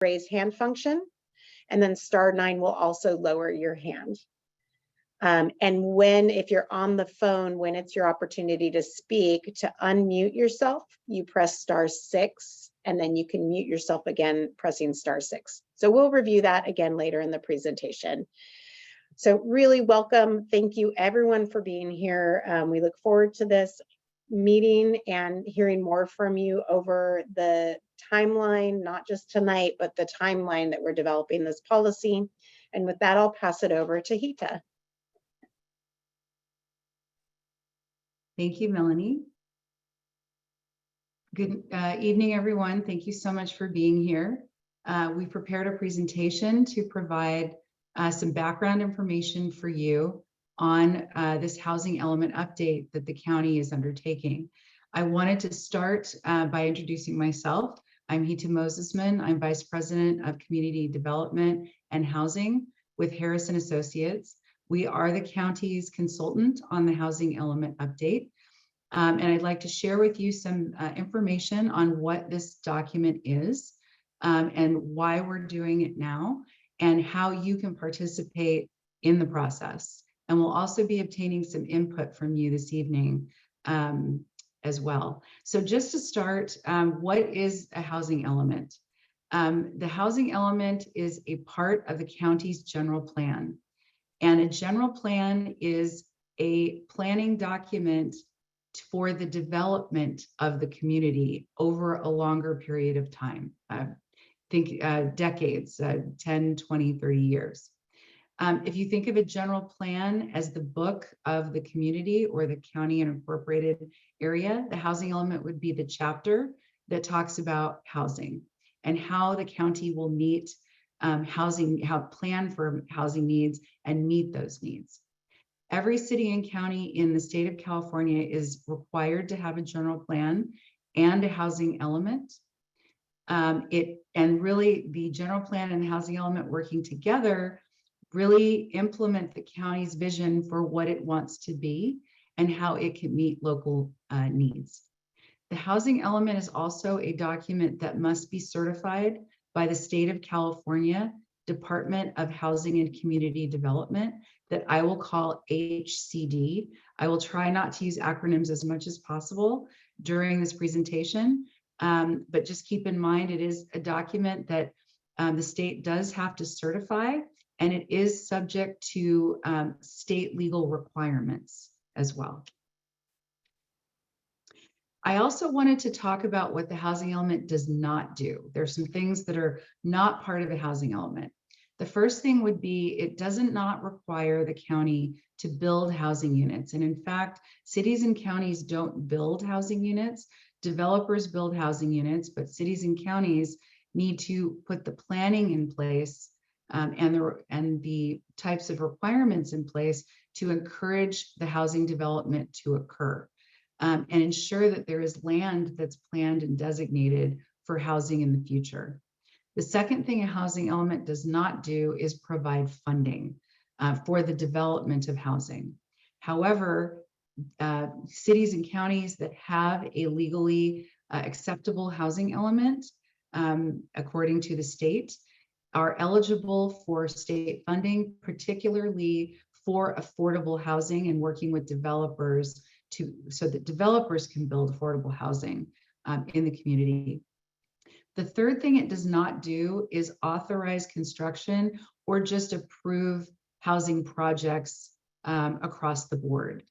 raise hand function, and then *9 will also lower your hand. And if you're on the phone, when it's your opportunity to speak, to unmute yourself, you press *6, and then you can mute yourself again, pressing *6. So we'll review that again later in the presentation. So really welcome. Thank you everyone for being here. We look forward to this meeting and hearing more from you over the timeline, not just tonight, but the timeline that we're developing this policy. And with that, I'll pass it over to Hita. Thank you, Melanie. Good evening, everyone. Thank you so much for being here. We prepared a presentation to provide some background information for you on this housing element update that the county is undertaking. I wanted to start by introducing myself. I'm Hita Mosesman. I'm Vice President of Community Development and Housing with Harris & Associates. We are the county's consultant on the housing element update. And I'd like to share with you some information on what this document is and why we're doing it now and how you can participate in the process. And we'll also be obtaining some input from you this evening as well. So just to start, what is a housing element? The housing element is a part of the county's general plan. And a general plan is a planning document for the development of the community over a longer period of time. Think decades, 10, 20, 30 years. If you think of a general plan as the book of the community or the county and incorporated area, the housing element would be the chapter that talks about housing and how the county will meet plan for housing needs and meet those needs. Every city and county in the state of California is required to have a general plan and a housing element. And really the general plan and the housing element working together really implement the county's vision for what it wants to be and how it can meet local needs. The housing element is also a document that must be certified by the state of California Department of Housing and Community Development that I will call HCD. I will try not to use acronyms as much as possible during this presentation, but just keep in mind it is a document that the state does have to certify, and it is subject to state legal requirements as well. I also wanted to talk about what the housing element does not do. There's some things that are not part of a housing element. The first thing would be it doesn't not require the county to build housing units. And in fact, cities and counties don't build housing units. Developers build housing units, but cities and counties need to put the planning in place and the types of requirements in place to encourage the housing development to occur and ensure that there is land that's planned and designated for housing in the future. The second thing a housing element does not do is provide funding for the development of housing. However, cities and counties that have a legally acceptable housing element, according to the state, are eligible for state funding, particularly for affordable housing and working with developers so that developers can build affordable housing in the community. The third thing it does not do is authorize construction or just approve housing projects across the board.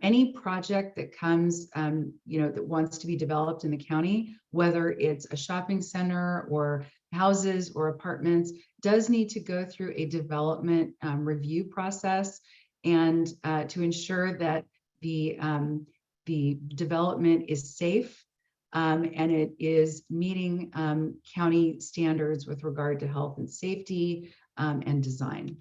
Any project that comes, that wants to be developed in the county, whether it's a shopping center or houses or apartments, does need to go through a development review process and to ensure that the development is safe and it is meeting county standards with regard to health and safety and design.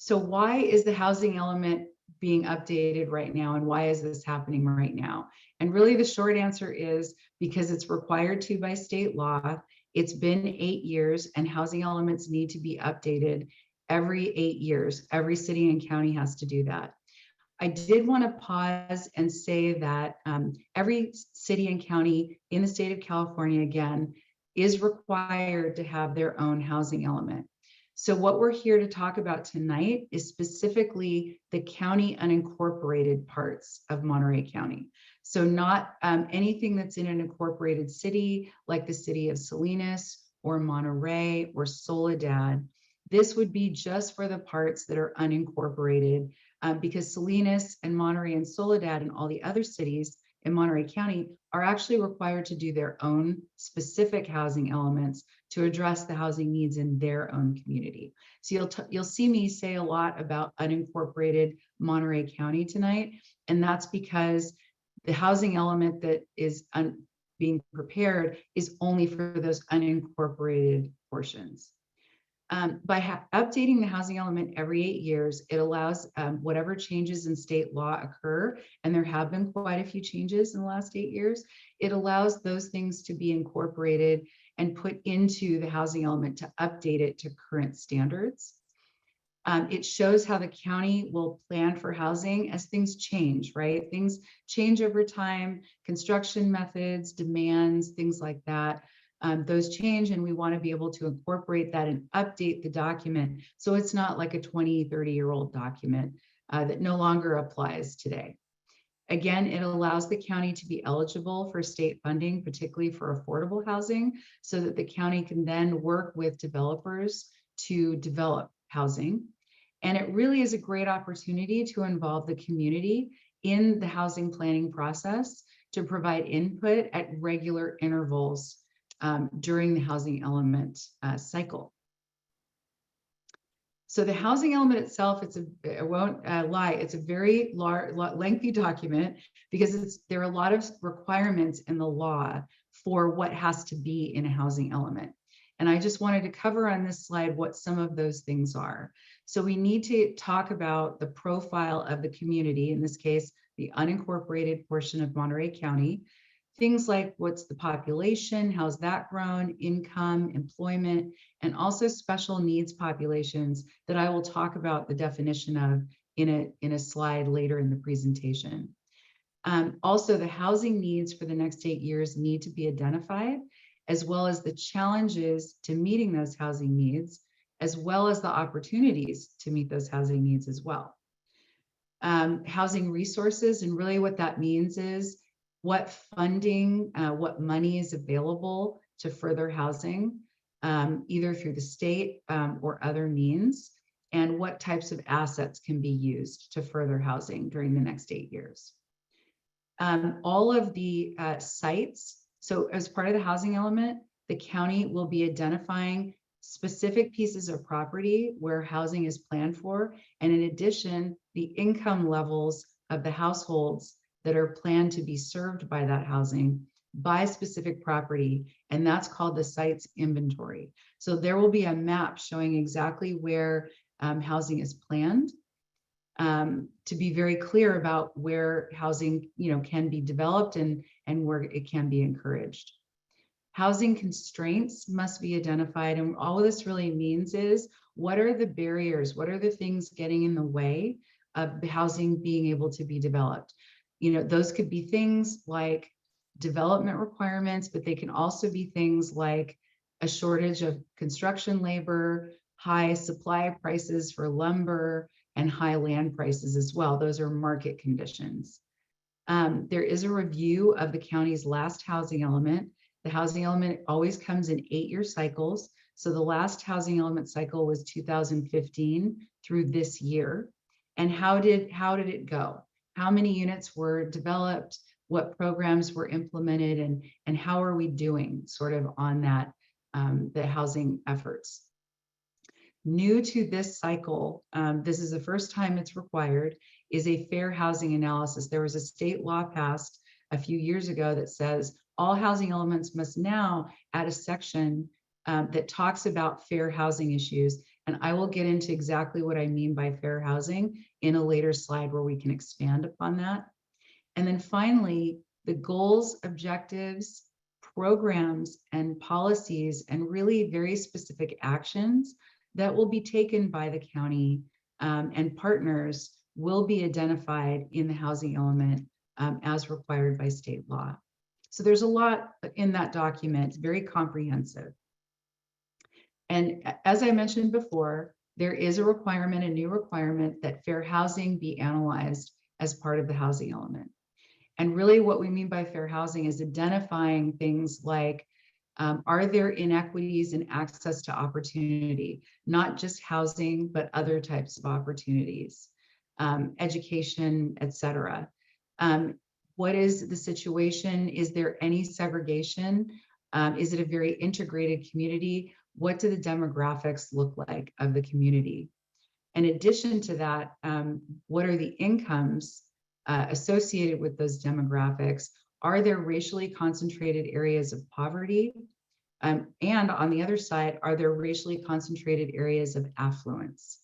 So why is the housing element being updated right now, and why is this happening right now? And really the short answer is because it's required to by state law. It's been 8 years and housing elements need to be updated every 8 years. Every city and county has to do that. I did want to pause and say that every city and county in the state of California, again, is required to have their own housing element. So what we're here to talk about tonight is specifically the county unincorporated parts of Monterey County. So not anything that's in an incorporated city like the city of Salinas or Monterey or Soledad. This would be just for the parts that are unincorporated, because Salinas and Monterey and Soledad and all the other cities in Monterey County are actually required to do their own specific housing elements to address the housing needs in their own community. So you'll see me say a lot about unincorporated Monterey County tonight, and that's because the housing element that is being prepared is only for those unincorporated portions. By updating the housing element every 8 years, it allows whatever changes in state law occur, and there have been quite a few changes in the last 8 years, it allows those things to be incorporated and put into the housing element to update it to current standards. It shows how the county will plan for housing as things change, right? Things change over time, construction methods, demands, things like that. Those change, and we want to be able to incorporate that and update the document so it's not like a 20, 30-year-old document that no longer applies today. Again, it allows the county to be eligible for state funding, particularly for affordable housing, so that the county can then work with developers to develop housing. And it really is a great opportunity to involve the community in the housing planning process to provide input at regular intervals during the housing element cycle. So the housing element itself, I won't lie, it's a very lengthy document because there are a lot of requirements in the law for what has to be in a housing element. And I just wanted to cover on this slide what some of those things are. So we need to talk about the profile of the community, in this case, the unincorporated portion of Monterey County. Things like what's the population, how's that grown, income, employment, and also special needs populations that I will talk about the definition of in a slide later in the presentation. Also, the housing needs for the next 8 years need to be identified, as well as the challenges to meeting those housing needs, as well as the opportunities to meet those housing needs as well. Housing resources, and really what that means is what funding, what money is available to further housing, either through the state or other means, and what types of assets can be used to further housing during the next 8 years. All of the sites, so as part of the housing element, the county will be identifying specific pieces of property where housing is planned for, and in addition, the income levels of the households that are planned to be served by that housing by specific property, and that's called the site's inventory. So there will be a map showing exactly where housing is planned, to be very clear about where housing, can be developed and where it can be encouraged. Housing constraints must be identified, and all of this really means is, what are the barriers? What are the things getting in the way of the housing being able to be developed? Those could be things like development requirements, but they can also be things like a shortage of construction labor, high supply prices for lumber, and high land prices as well. Those are market conditions. There is a review of the county's last housing element. The housing element always comes in 8-year cycles. So the last housing element cycle was 2015 through this year. And how did it go? How many units were developed? What programs were implemented? And how are we doing sort of on that, the housing efforts? New to this cycle, this is the first time it's required, is a fair housing analysis. There was a state law passed a few years ago that says all housing elements must now add a section that talks about fair housing issues. And I will get into exactly what I mean by fair housing in a later slide where we can expand upon that. And then finally, the goals, objectives, programs, and policies, and really very specific actions that will be taken by the county and partners will be identified in the housing element as required by state law. So there's a lot in that document, very comprehensive. And as I mentioned before, there is a requirement, a new requirement, that fair housing be analyzed as part of the housing element. And really what we mean by fair housing is identifying things like, are there inequities in access to opportunity, not just housing, but other types of opportunities, education, et cetera. What is the situation? Is there any segregation? Is it a very integrated community? What do the demographics look like of the community? In addition to that, what are the incomes associated with those demographics? Are there racially concentrated areas of poverty? And on the other side, are there racially concentrated areas of affluence?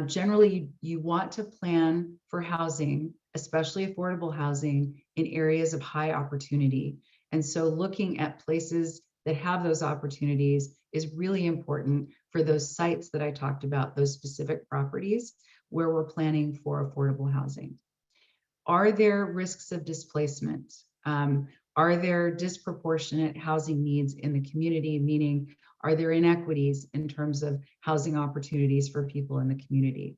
Generally, you want to plan for housing, especially affordable housing, in areas of high opportunity. And so looking at places that have those opportunities is really important for those sites that I talked about, those specific properties where we're planning for affordable housing. Are there risks of displacement? Are there disproportionate housing needs in the community? Meaning, are there inequities in terms of housing opportunities for people in the community?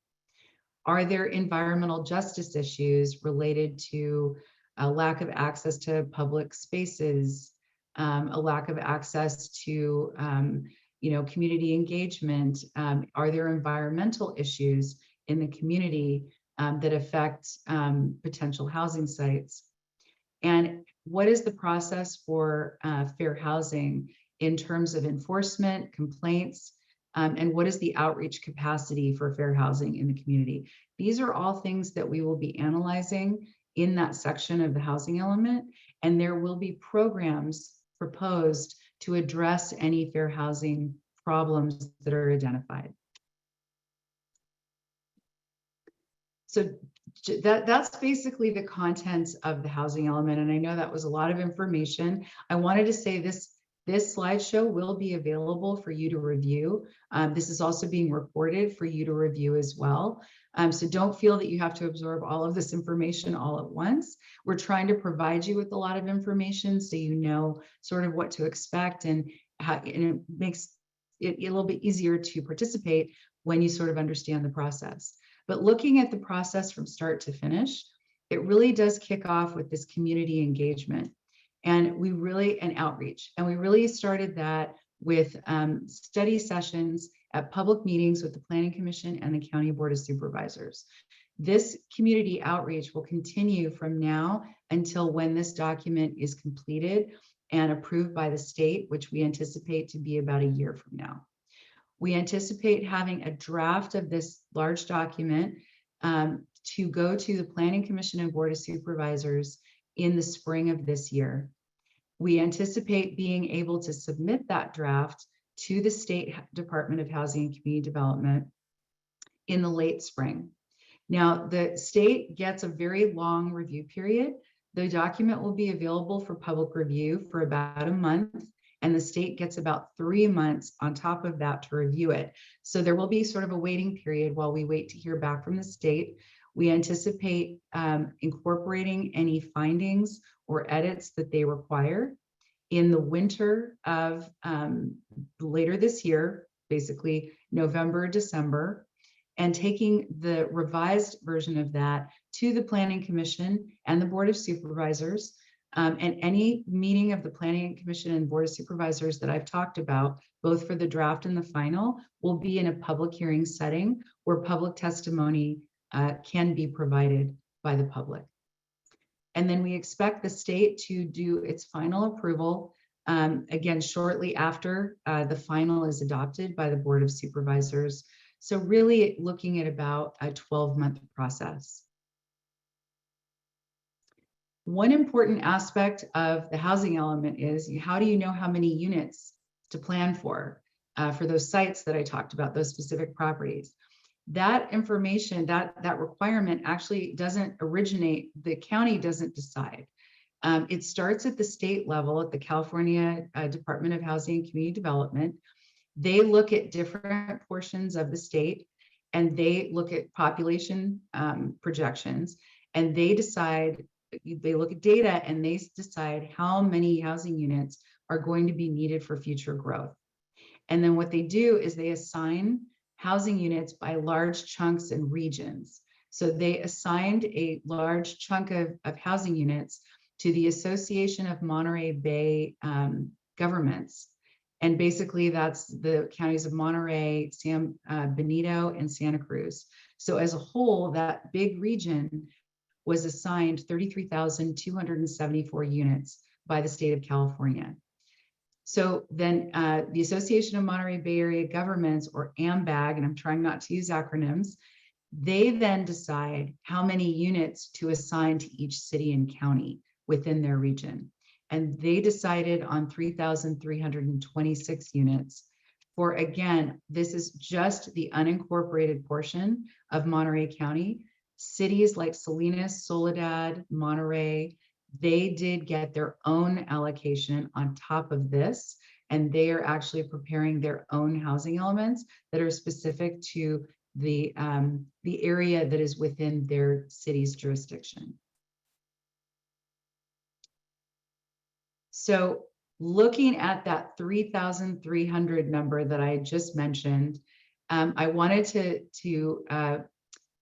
Are there environmental justice issues related to a lack of access to public spaces, a lack of access to community engagement? Are there environmental issues in the community that affect potential housing sites? And what is the process for fair housing in terms of enforcement, complaints, and what is the outreach capacity for fair housing in the community? These are all things that we will be analyzing in that section of the housing element, and there will be programs proposed to address any fair housing problems that are identified. So that's basically the contents of the housing element. And I know that was a lot of information. I wanted to say this slideshow will be available for you to review. This is also being recorded for you to review as well. So don't feel that you have to absorb all of this information all at once. We're trying to provide you with a lot of information so you know sort of what to expect, and it makes it a little bit easier to participate when you sort of understand the process. But looking at the process from start to finish, it really does kick off with this community engagement and outreach. And we really started that with study sessions at public meetings with the Planning Commission and the County Board of Supervisors. This community outreach will continue from now until when this document is completed and approved by the state, which we anticipate to be about a year from now. We anticipate having a draft of this large document to go to the Planning Commission and Board of Supervisors in the spring of this year. We anticipate being able to submit that draft to the State Department of Housing and Community Development in the late spring. Now, the state gets a very long review period. The document will be available for public review for about a month, and the state gets about 3 months on top of that to review it. So there will be sort of a waiting period while we wait to hear back from the state. We anticipate incorporating any findings or edits that they require in the winter of later this year, basically November, December, and taking the revised version of that to the Planning Commission and the Board of Supervisors. And any meeting of the Planning Commission and Board of Supervisors that I've talked about, both for the draft and the final, will be in a public hearing setting where public testimony can be provided by the public. And then we expect the state to do its final approval, again, shortly after the final is adopted by the Board of Supervisors. So really looking at about a 12-month process. One important aspect of the housing element is, how do you know how many units to plan for those sites that I talked about, those specific properties? That information, that requirement actually doesn't originate, the county doesn't decide. It starts at the state level, at the California Department of Housing and Community Development. They look at different portions of the state and they look at population projections, and they look at data and they decide how many housing units are going to be needed for future growth. And then what they do is they assign housing units by large chunks and regions. So they assigned a large chunk of housing units to the Association of Monterey Bay Governments. And basically that's the counties of Monterey, San Benito, and Santa Cruz. So as a whole, that big region was assigned 33,274 units by the state of California. So then the Association of Monterey Bay Area Governments, or AMBAG, and I'm trying not to use acronyms, they then decide how many units to assign to each city and county within their region. And they decided on 3,326 units for, again, this is just the unincorporated portion of Monterey County. Cities like Salinas, Soledad, Monterey, they did get their own allocation on top of this, and they are actually preparing their own housing elements that are specific to the area that is within their city's jurisdiction. So looking at that 3,300 number that I just mentioned, I wanted to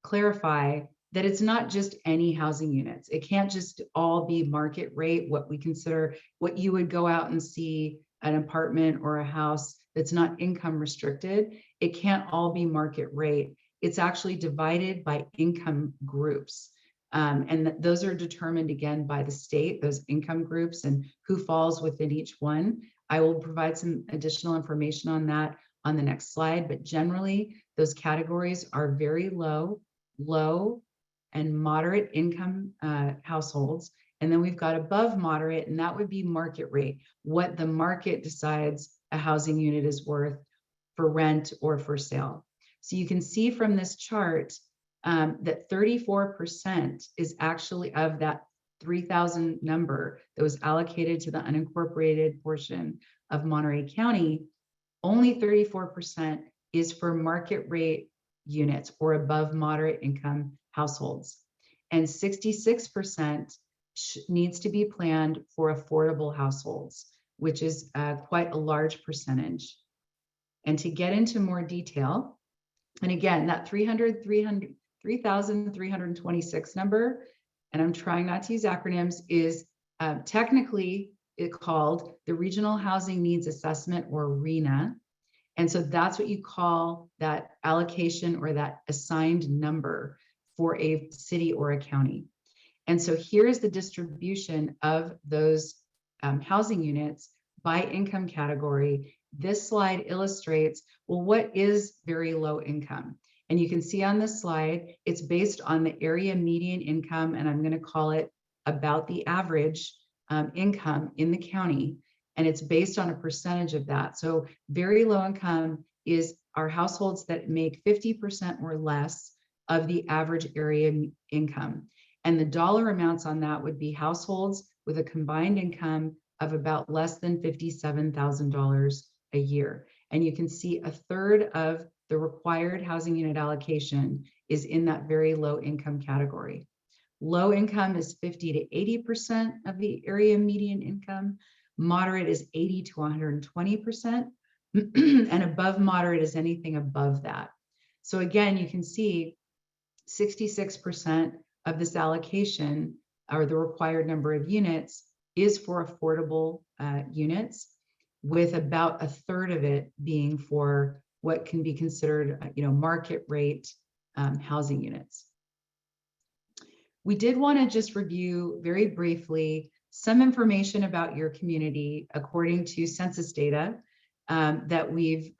clarify that it's not just any housing units. It can't just all be market rate, what we consider, what you would go out and see an apartment or a house that's not income restricted. It can't all be market rate. It's actually divided by income groups. And those are determined again by the state, those income groups and who falls within each one. I will provide some additional information on that on the next slide, but generally those categories are very low, and moderate income households. And then we've got above moderate, and that would be market rate, what the market decides a housing unit is worth for rent or for sale. So you can see from this chart that 34% is actually of that 3,000 number that was allocated to the unincorporated portion of Monterey County. Only 34% is for market rate units or above moderate income households. And 66% needs to be planned for affordable households, which is quite a large percentage. And to get into more detail, and again, that 3,326 number, and I'm trying not to use acronyms, is technically called the Regional Housing Needs Assessment, or RHNA. And so that's what you call that allocation or that assigned number for a city or a county. And so here's the distribution of those housing units by income category. This slide illustrates, well, what is very low income? And you can see on this slide, it's based on the area median income, and I'm going to call it about the average income in the county. And it's based on a percentage of that. So very low income are households that make 50% or less of the average area income. And the dollar amounts on that would be households with a combined income of about less than $57,000 a year. And you can see a third of the required housing unit allocation is in that very low income category. Low income is 50 to 80% of the area median income. Moderate is 80 to 120%. And above moderate is anything above that. So again, you can see 66% of this allocation, or the required number of units, is for affordable units, with about a third of it being for what can be considered, market rate housing units. We did want to just review very briefly some information about your community according to census data that we've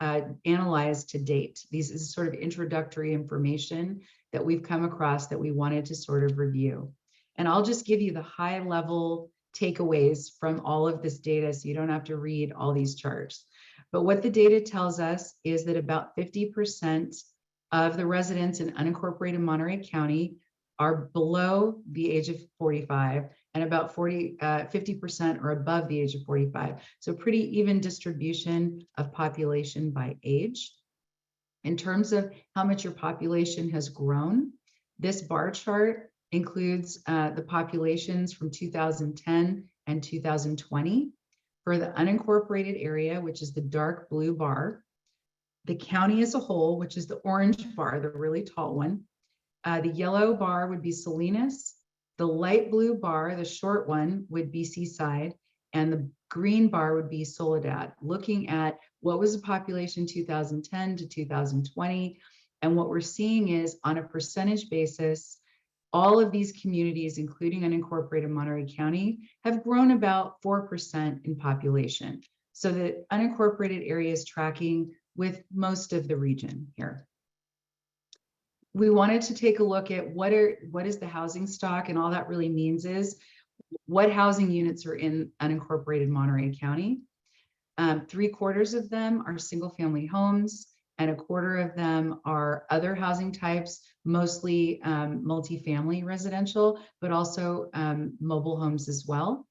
analyzed to date. This is sort of introductory information that we've come across that we wanted to sort of review. And I'll just give you the high level takeaways from all of this data so you don't have to read all these charts. But what the data tells us is that about 50% of the residents in unincorporated Monterey County are below the age of 45, and about 50% are above the age of 45. So pretty even distribution of population by age. In terms of how much your population has grown, this bar chart includes the populations from 2010 and 2020 for the unincorporated area, which is the dark blue bar, the county as a whole, which is the orange bar, the really tall one. The yellow bar would be Salinas. The light blue bar, the short one, would be Seaside, and the green bar would be Soledad, looking at what was the population 2010 to 2020. And what we're seeing is, on a percentage basis, all of these communities, including unincorporated Monterey County, have grown about 4% in population. So the unincorporated area is tracking with most of the region here. We wanted to take a look at what is the housing stock, and all that really means is what housing units are in unincorporated Monterey County. 3/4 of them are single family homes, and 1/4 of them are other housing types, mostly multifamily residential, but also mobile homes as well.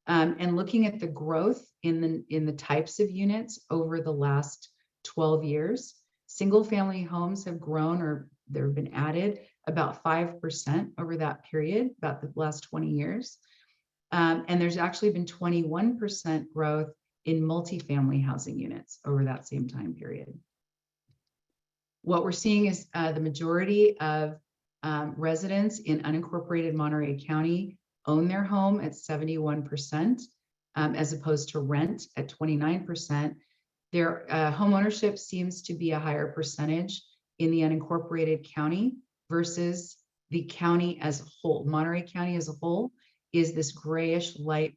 And looking at the growth in the types of units over the last 12 years, single family homes have grown, or there have been added about 5% over that period, about the last 20 years. And there's actually been 21% growth in multifamily housing units over that same time period. What we're seeing is the majority of residents in unincorporated Monterey County own their home at 71%, as opposed to rent at 29%. Their home ownership seems to be a higher percentage in the unincorporated county versus the county as a whole. Monterey County as a whole is this grayish light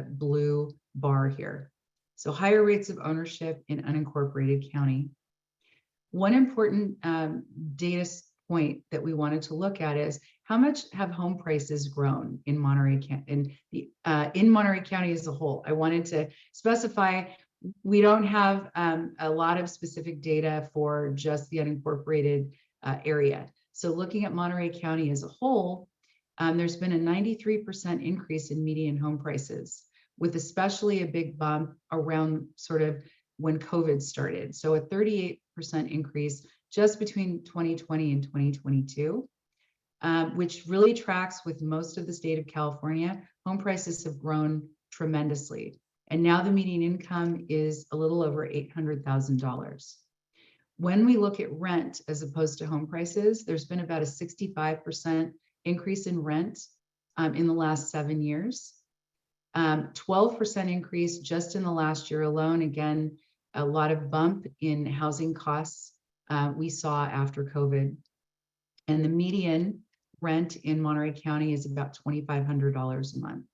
blue bar here. So higher rates of ownership in unincorporated county. One important data point that we wanted to look at is how much have home prices grown in Monterey in Monterey County as a whole. I wanted to specify we don't have a lot of specific data for just the unincorporated area. So looking at Monterey County as a whole, there's been a 93% increase in median home prices, with especially a big bump around sort of when COVID started. So a 38% increase just between 2020 and 2022, which really tracks with most of the state of California. Home prices have grown tremendously. And now the median income is a little over $800,000. When we look at rent as opposed to home prices, there's been about a 65% increase in rent in the last 7 years. 12% increase just in the last year alone. Again, a lot of bump in housing costs we saw after COVID. And the median rent in Monterey County is about $2,500 a month.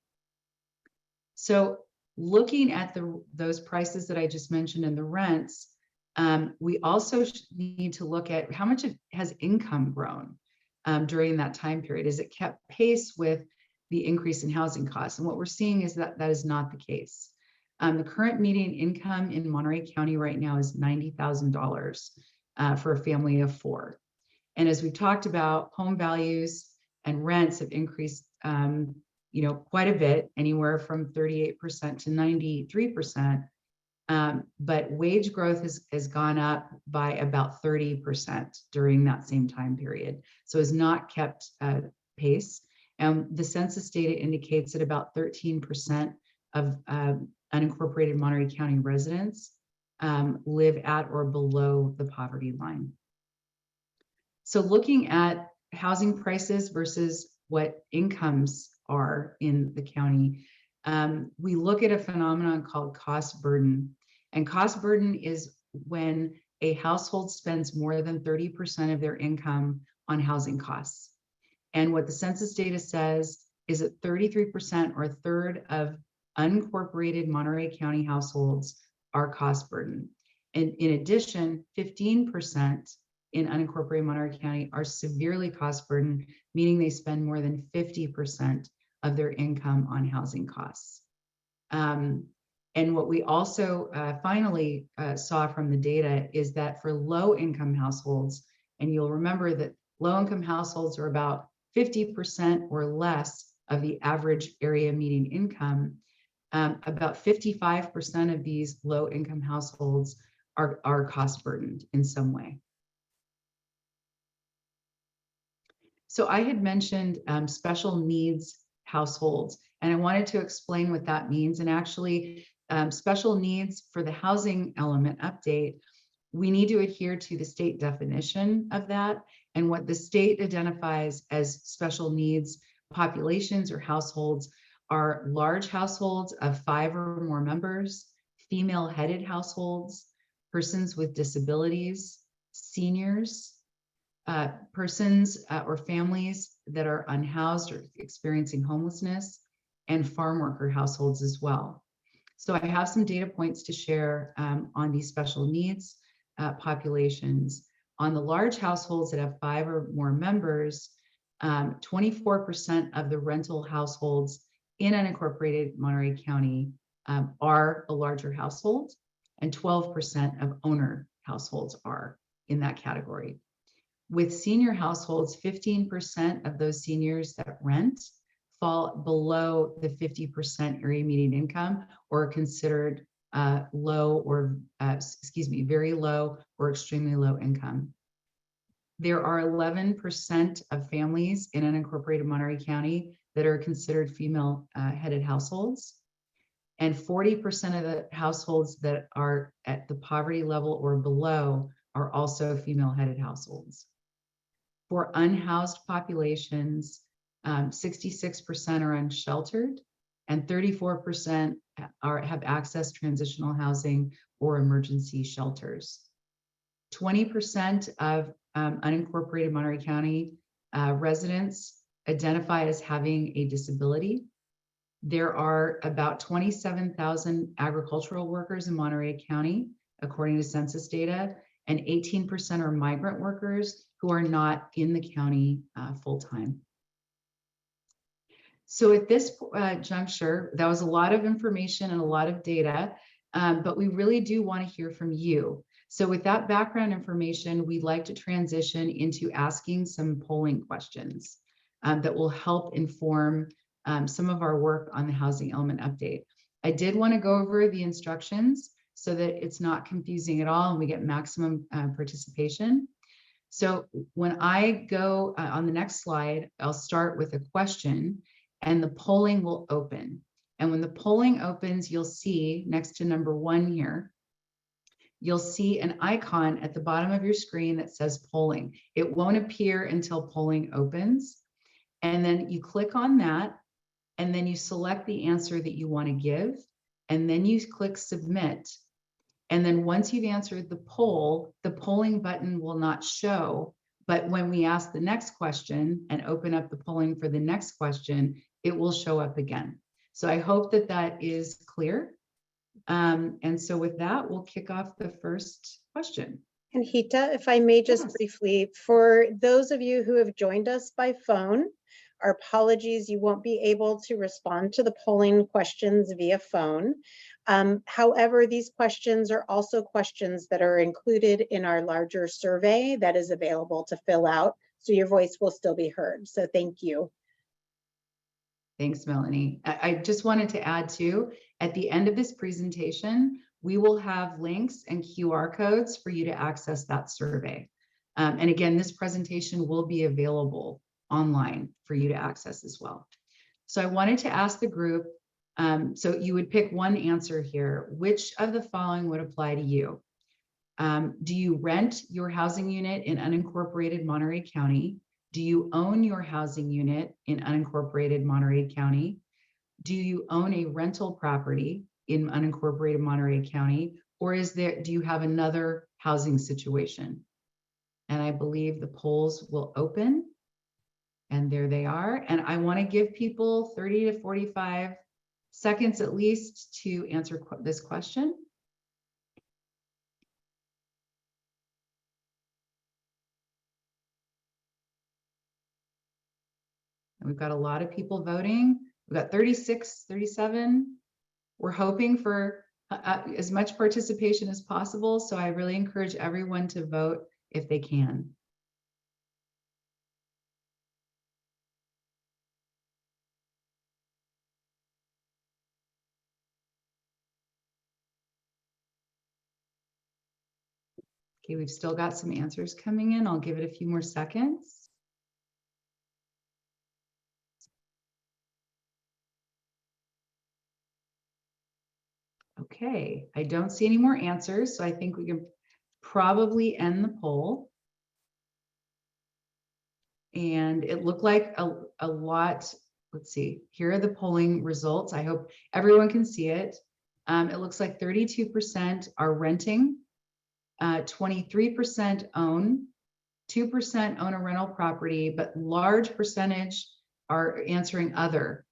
So looking at those prices that I just mentioned and the rents, we also need to look at how much has income grown during that time period. Has it kept pace with the increase in housing costs? And what we're seeing is that that is not the case. The current median income in Monterey County right now is $90,000 for a family of 4. And as we've talked about, home values and rents have increased quite a bit, anywhere from 38% to 93%. But wage growth has gone up by about 30% during that same time period. So has not kept pace. And the census data indicates that about 13% of unincorporated Monterey County residents live at or below the poverty line. So looking at housing prices versus what incomes are in the county, we look at a phenomenon called cost burden. And cost burden is when a household spends more than 30% of their income on housing costs. And what the census data says is that 33%, or a third, of unincorporated Monterey County households are cost burden. And in addition, 15% in unincorporated Monterey County are severely cost burden, meaning they spend more than 50% of their income on housing costs. And what we also finally saw from the data is that for low-income households, and you'll remember that low-income households are about 50% or less of the average area median income, about 55% of these low-income households are cost burdened in some way. So I had mentioned special needs households, and I wanted to explain what that means. And actually, special needs for the housing element update, we need to adhere to the state definition of that. And what the state identifies as special needs populations or households are large households of 5 or more members, female-headed households, persons with disabilities, seniors, persons or families that are unhoused or experiencing homelessness, and farm worker households as well. So I have some data points to share on these special needs populations. On the large households that have 5 or more members, 24% of the rental households in unincorporated Monterey County are a larger household, and 12% of owner households are in that category. With senior households, 15% of those seniors that rent fall below the 50% area median income, or are considered low or, very low or extremely low income. There are 11% of families in unincorporated Monterey County that are considered female-headed households. And 40% of the households that are at the poverty level or below are also female-headed households. For unhoused populations, 66% are unsheltered, and 34% have accessed transitional housing or emergency shelters. 20% of unincorporated Monterey County residents identify as having a disability. There are about 27,000 agricultural workers in Monterey County, according to census data, and 18% are migrant workers who are not in the county full-time. So at this juncture, that was a lot of information and a lot of data, but we really do want to hear from you. So with that background information, we'd like to transition into asking some polling questions that will help inform some of our work on the housing element update. I did want to go over the instructions so that it's not confusing at all and we get maximum participation. So when I go on the next slide, I'll start with a question and the polling will open. And when the polling opens, you'll see next to number 1 here, you'll see an icon at the bottom of your screen that says polling. It won't appear until polling opens. And then you click on that, and then you select the answer that you want to give, and then you click submit. And then once you've answered the poll, the polling button will not show, but when we ask the next question and open up the polling for the next question, it will show up again. So I hope that that is clear. And so with that, we'll kick off the first question. And Hita, if I may just Yes. briefly, for those of you who have joined us by phone, our apologies, you won't be able to respond to the polling questions via phone. However, these questions are also questions that are included in our larger survey that is available to fill out, so your voice will still be heard. So thank you. Thanks, Melanie. I just wanted to add too, at the end of this presentation, we will have links and QR codes for you to access that survey. And again, this presentation will be available online for you to access as well. So I wanted to ask the group, so you would pick one answer here. Which of the following would apply to you? Do you rent your housing unit in unincorporated Monterey County? Do you own your housing unit in unincorporated Monterey County? Do you own a rental property in unincorporated Monterey County? Or do you have another housing situation? And I believe the polls will open. And there they are. And I want to give people 30 to 45 seconds at least to answer this question. And we've got a lot of people voting. We've got 36, 37. We're hoping for as much participation as possible. So I really encourage everyone to vote if they can. Okay, we've still got some answers coming in. I'll give it a few more seconds. Okay, I don't see any more answers, so I think we can probably end the poll. And it looked like a lot. Let's see, here are the polling results. I hope everyone can see it. It looks like 32% are renting, 23% own, 2% own a rental property, but large percentage are answering other.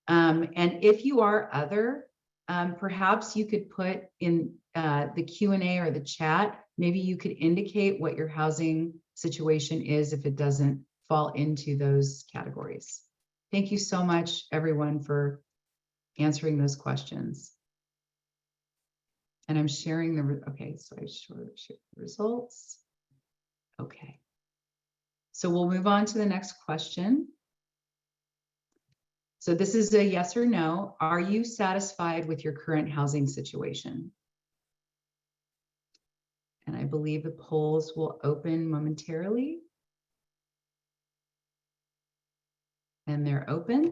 And if you are other, perhaps you could put in the Q&A or the chat, maybe you could indicate what your housing situation is if it doesn't fall into those categories. Thank you so much, everyone, for answering those questions. And I'm sharing the, okay, so I share the results. Okay. So we'll move on to the next question. So this is a yes or no. Are you satisfied with your current housing situation? And I believe the polls will open momentarily. And they're open.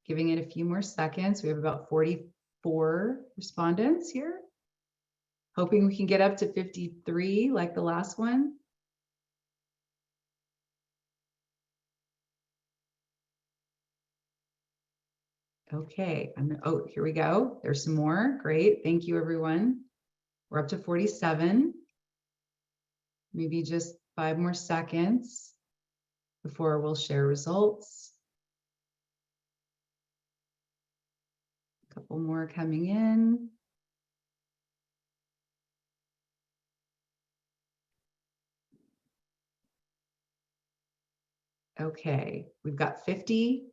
Giving it a few more seconds. We have about 44 respondents here. Hoping we can get up to 53 like the last one. Okay, oh, here we go. There's some more. Great. Thank you, everyone. We're up to 47. Maybe just 5 more seconds before we'll share results. A couple more coming in. Okay, we've got 50.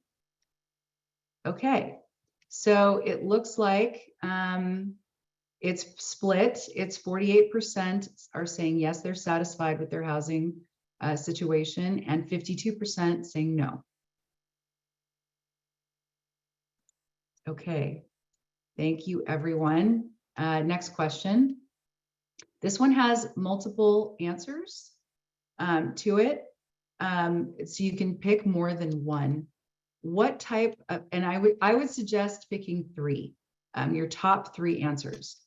Okay, so it looks like it's split. It's 48% are saying yes, they're satisfied with their housing situation, and 52% saying no. Okay, thank you, everyone. Next question. This one has multiple answers to it, so you can pick more than one. What type of, and I would suggest picking 3, your top 3 answers.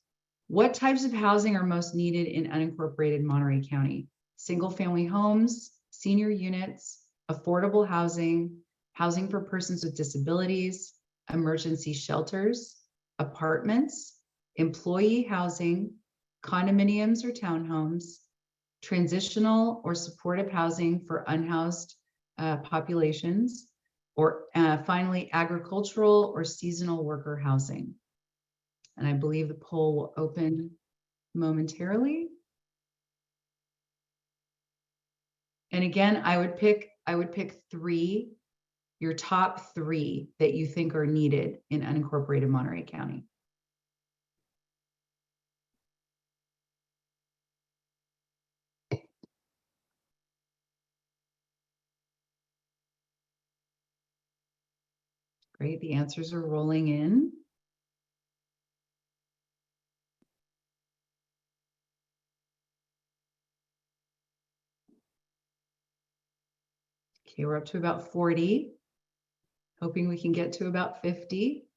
What types of housing are most needed in unincorporated Monterey County? Single family homes, senior units, affordable housing, housing for persons with disabilities, emergency shelters, apartments, employee housing, condominiums or townhomes, transitional or supportive housing for unhoused populations, or finally, agricultural or seasonal worker housing. And I believe the poll will open momentarily. And again, I would pick 3, your top 3 that you think are needed in unincorporated Monterey County. Great, the answers are rolling in. Okay, we're up to about 40. Hoping we can get to about 50.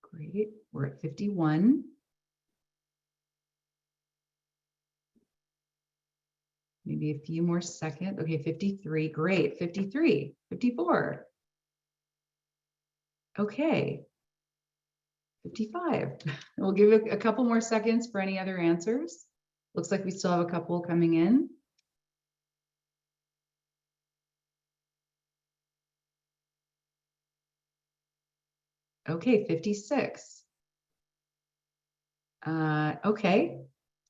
Great, we're at 51. Maybe a few more seconds. Okay, 53, great, 53, 54. Okay, 55. We'll give it a couple more seconds for any other answers. Looks like we still have a couple coming in. Okay, 56. Okay,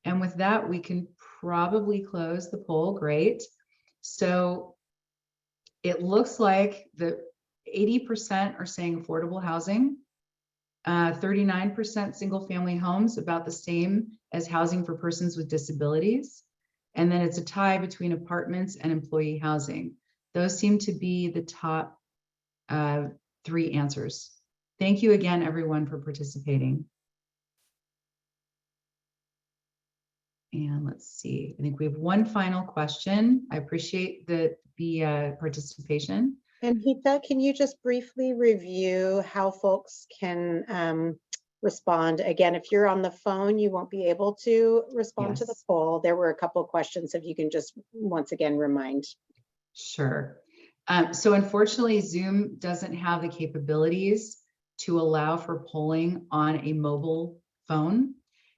and with that, we can probably close the poll. Great. So It looks like the 80% are saying affordable housing, 39% single family homes, about the same as housing for persons with disabilities. And then it's a tie between apartments and employee housing. Those seem to be the top 3 answers. Thank you again, everyone, for participating. And let's see, I think we have one final question. I appreciate the participation. And Hita, can you just briefly review how folks can respond? Again, if you're on the phone, you won't be able to respond to the Yes. poll. There were a couple of questions, if you can just once again remind. Sure. So unfortunately, Zoom doesn't have the capabilities to allow for polling on a mobile phone.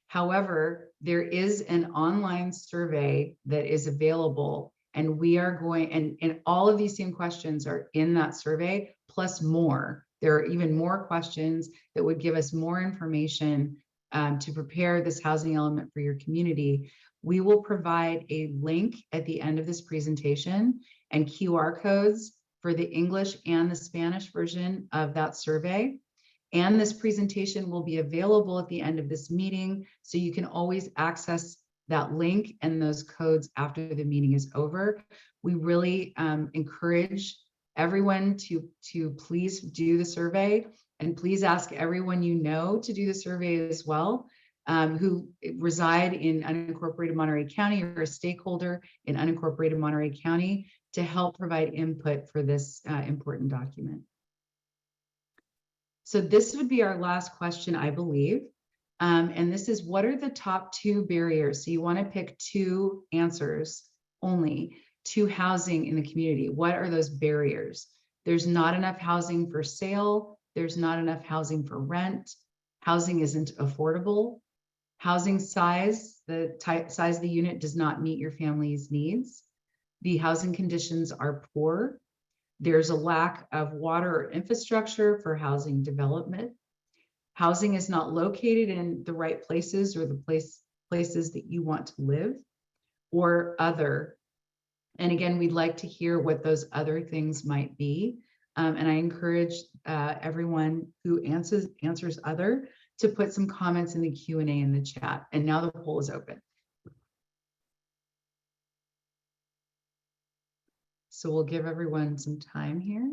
However, there is an online survey that is available, and we are going, and all of these same questions are in that survey, plus more. There are even more questions that would give us more information to prepare this housing element for your community. We will provide a link at the end of this presentation and QR codes for the English and the Spanish version of that survey. And this presentation will be available at the end of this meeting, so you can always access that link and those codes after the meeting is over. We really encourage everyone to please do the survey, and please ask everyone you know to do the survey as well, who reside in unincorporated Monterey County or a stakeholder in unincorporated Monterey County, to help provide input for this important document. So this would be our last question, I believe. And this is, what are the top 2 barriers? So you want to pick 2 answers only to housing in the community. What are those barriers? There's not enough housing for sale. There's not enough housing for rent. Housing isn't affordable. Housing size, the size of the unit does not meet your family's needs. The housing conditions are poor. There's a lack of water or infrastructure for housing development. Housing is not located in the right places or the places that you want to live, or other. And again, we'd like to hear what those other things might be. And I encourage everyone who answers other to put some comments in the Q&A in the chat. And now the poll is open. So we'll give everyone some time here.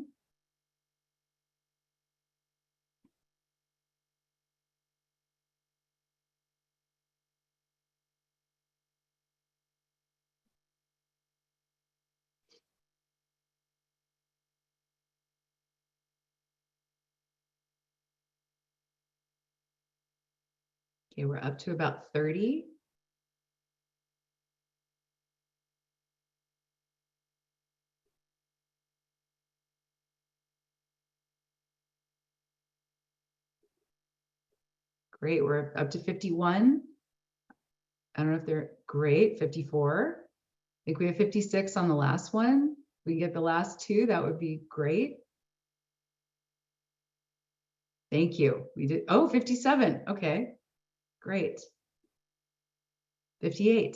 Okay, we're up to about 30. Great, we're up to 51. I don't know if they're great, 54. I think we have 56 on the last one. We can get the last 2, that would be great. Thank you. We did, oh, 57, okay, great. 58,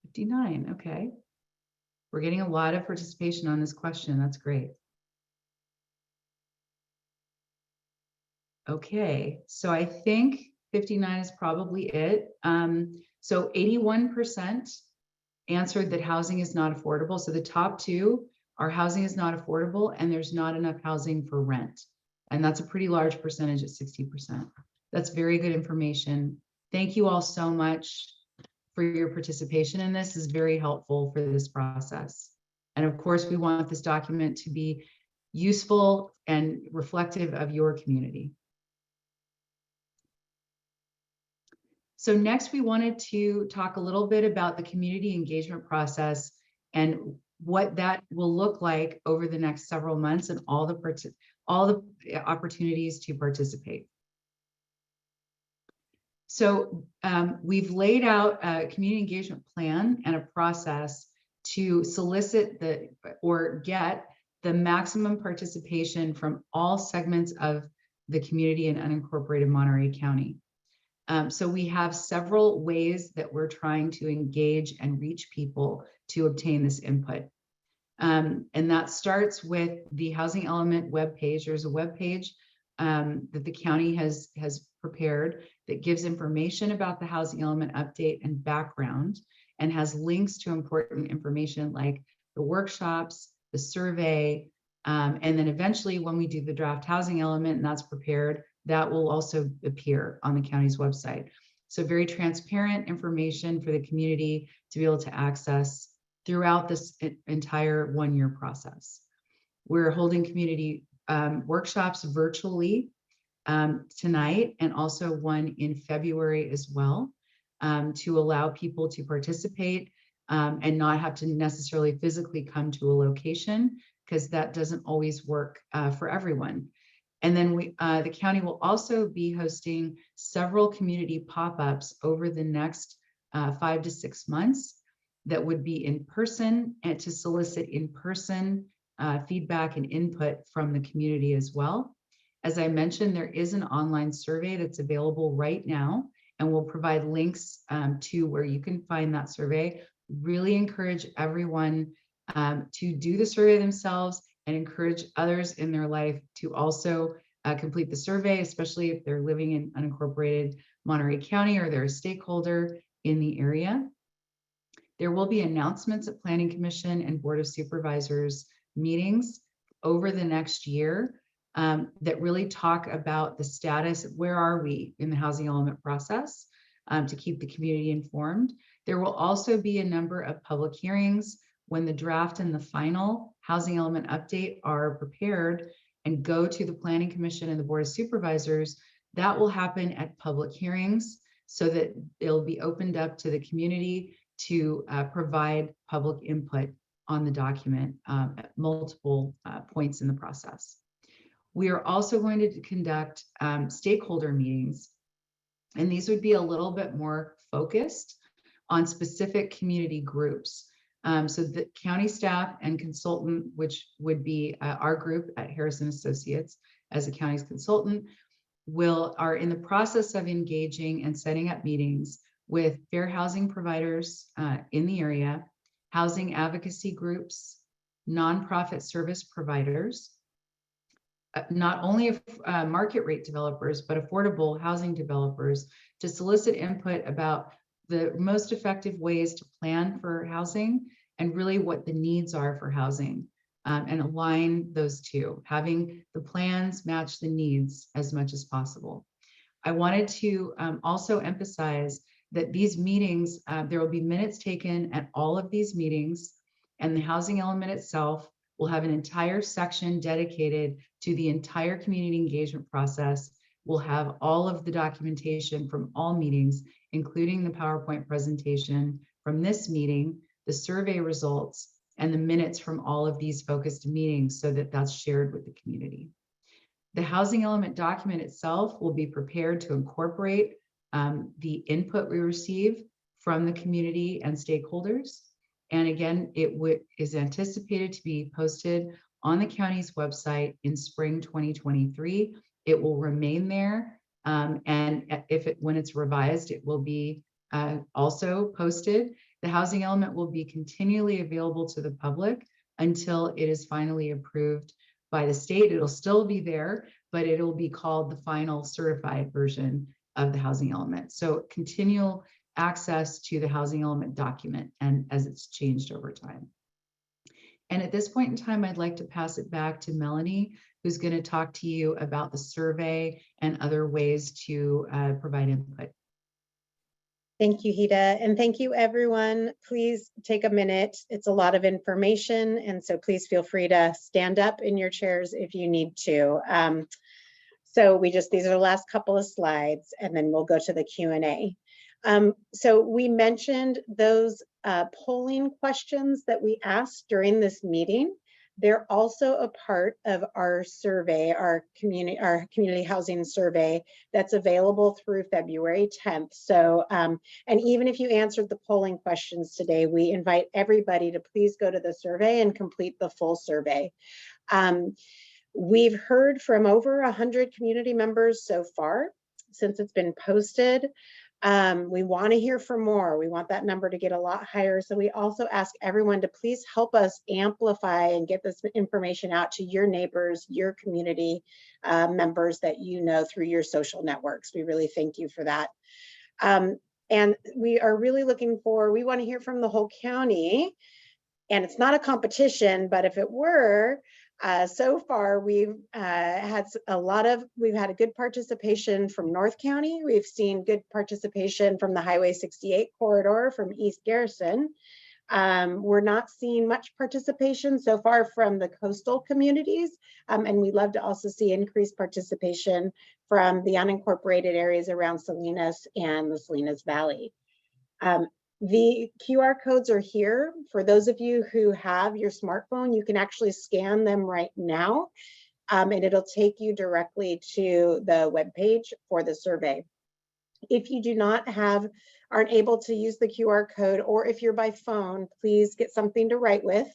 59, okay. We're getting a lot of participation on this question, that's great. Okay, so I think 59 is probably it. So 81% answered that housing is not affordable. So the top 2 are housing is not affordable and there's not enough housing for rent. And that's a pretty large percentage at 60%. That's very good information. Thank you all so much for your participation in this. Is very helpful for this process. And of course, we want this document to be useful and reflective of your community. So next, we wanted to talk a little bit about the community engagement process and what that will look like over the next several months and all the opportunities to participate. So we've laid out a community engagement plan and a process to solicit or get the maximum participation from all segments of the community in unincorporated Monterey County. So we have several ways that we're trying to engage and reach people to obtain this input. And that starts with the housing element webpage. There's a webpage that the county has prepared that gives information about the housing element update and background, and has links to important information like the workshops, the survey, and then eventually when we do the draft housing element and that's prepared, that will also appear on the county's website. So very transparent information for the community to be able to access throughout this entire one-year process. We're holding community workshops virtually tonight, and also one in February as well, to allow people to participate and not have to necessarily physically come to a location, because that doesn't always work for everyone. And then the county will also be hosting several community pop-ups over the next 5 to 6 months that would be in person, and to solicit in-person feedback and input from the community as well. As I mentioned, there is an online survey that's available right now, and we'll provide links to where you can find that survey. Really encourage everyone to do the survey themselves, and encourage others in their life to also complete the survey, especially if they're living in unincorporated Monterey County or they're a stakeholder in the area. There will be announcements at Planning Commission and Board of Supervisors meetings over the next year that really talk about the status of where are we in the housing element process, to keep the community informed. There will also be a number of public hearings when the draft and the final housing element update are prepared and go to the Planning Commission and the Board of Supervisors. That will happen at public hearings so that it'll be opened up to the community to provide public input on the document at multiple points in the process. We are also going to conduct stakeholder meetings, and these would be a little bit more focused on specific community groups. So the county staff and consultant, which would be our group at Harrison Associates as the county's consultant, are in the process of engaging and setting up meetings with fair housing providers in the area, housing advocacy groups, nonprofit service providers, not only market rate developers, but affordable housing developers, to solicit input about the most effective ways to plan for housing and really what the needs are for housing, and align those two, having the plans match the needs as much as possible. I wanted to also emphasize that these meetings, there will be minutes taken at all of these meetings, and the housing element itself will have an entire section dedicated to the entire community engagement process. We'll have all of the documentation from all meetings, including the PowerPoint presentation from this meeting, the survey results, and the minutes from all of these focused meetings, so that that's shared with the community. The housing element document itself will be prepared to incorporate the input we receive from the community and stakeholders. And again, it is anticipated to be posted on the county's website in spring 2023. It will remain there, and when it's revised, it will be also posted. The housing element will be continually available to the public until it is finally approved by the state. It'll still be there, but it'll be called the final certified version of the housing element. So continual access to the housing element document, and as it's changed over time. And at this point in time, I'd like to pass it back to Melanie, who's going to talk to you about the survey and other ways to provide input. Thank you, Hida, and thank you, everyone. Please take a minute. It's a lot of information, and so please feel free to stand up in your chairs if you need to. So these are the last couple of slides, and then we'll go to the Q&A. So we mentioned those polling questions that we asked during this meeting. They're also a part of our survey, our community housing survey that's available through February 10th. So, and even if you answered the polling questions today, we invite everybody to please go to the survey and complete the full survey. We've heard from over 100 community members so far since it's been posted. We want to hear from more. We want that number to get a lot higher. So we also ask everyone to please help us amplify and get this information out to your neighbors, your community members that you know through your social networks. We really thank you for that. And we are really we want to hear from the whole county. And it's not a competition, but if it were, so far we've had a good participation from North County. We've seen good participation from the Highway 68 corridor from East Garrison. We're not seeing much participation so far from the coastal communities, and we'd love to also see increased participation from the unincorporated areas around Salinas and the Salinas Valley. The QR codes are here. For those of you who have your smartphone, you can actually scan them right now, and it'll take you directly to the webpage for the survey. If you do not aren't able to use the QR code, or if you're by phone, please get something to write with.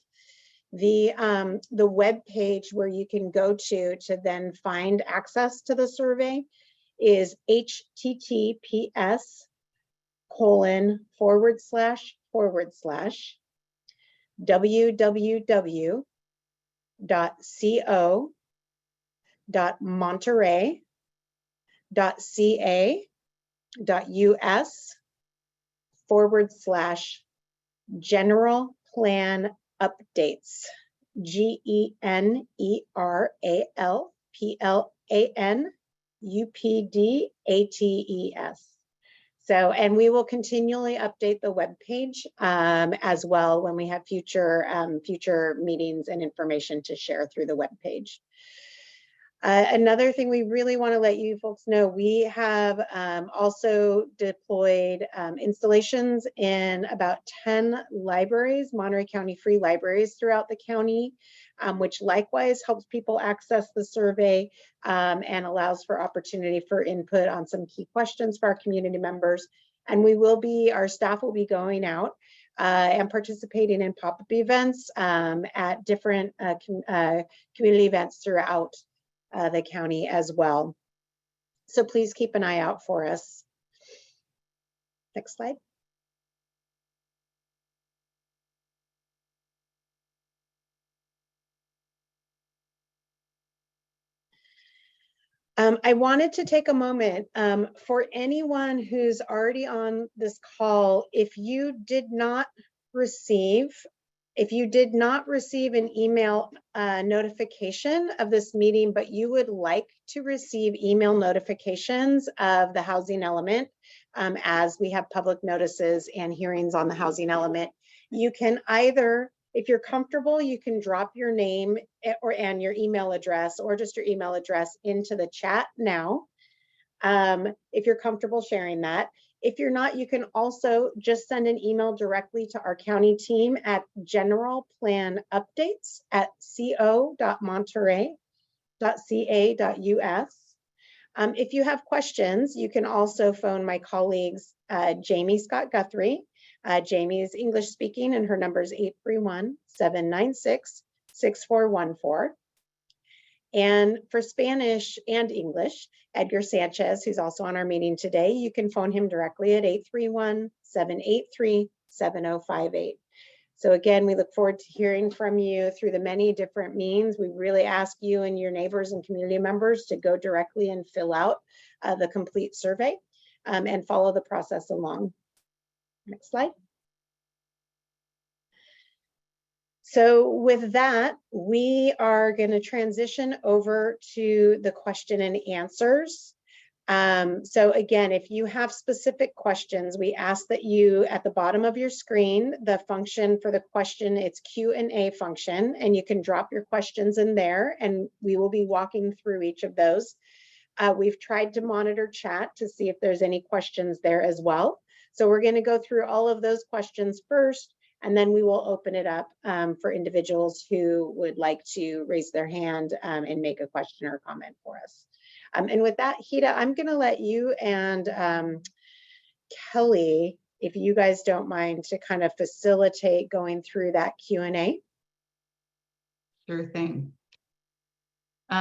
The web page where you can go to then find access to the survey is https://www.co.monterey.ca.us/general plan updates. GENERALPLANUPDATES. So, and we will continually update the web page as well when we have future meetings and information to share through the web page. Another thing we really want to let you folks know, we have also deployed installations in about 10 libraries, Monterey County free libraries throughout the county, which likewise helps people access the survey and allows for opportunity for input on some key questions for our community members. And our staff will be going out and participating in pop-up events at different community events throughout the county as well. So please keep an eye out for us. Next slide. I wanted to take a moment for anyone who's already on this call. If you did not receive an email notification of this meeting, but you would like to receive email notifications of the housing element as we have public notices and hearings on the housing element, you can either, if you're comfortable, you can drop your name and your email address, or just your email address into the chat now, if you're comfortable sharing that. If you're not, you can also just send an email directly to our county team at generalplanupdates@co.monterey.ca.us. If you have questions, you can also phone my colleagues, Jamie Scott Guthrie. Jamie is English speaking and her number is 831-796-6414. And for Spanish and English, Edgar Sanchez, who's also on our meeting today, you can phone him directly at 831-783-7058. So again, we look forward to hearing from you through the many different means. We really ask you and your neighbors and community members to go directly and fill out the complete survey and follow the process along. Next slide. So with that, we are going to transition over to the question and answers. So again, if you have specific questions, we ask that you, at the bottom of your screen, the function for the question, it's Q&A function, and you can drop your questions in there, and we will be walking through each of those. We've tried to monitor chat to see if there's any questions there as well. So we're going to go through all of those questions first, and then we will open it up for individuals who would like to raise their hand and make a question or comment for us. And with that, Hida, I'm going to let you and Kelly, if you guys don't mind, to kind of facilitate going through that Q&A. Sure thing.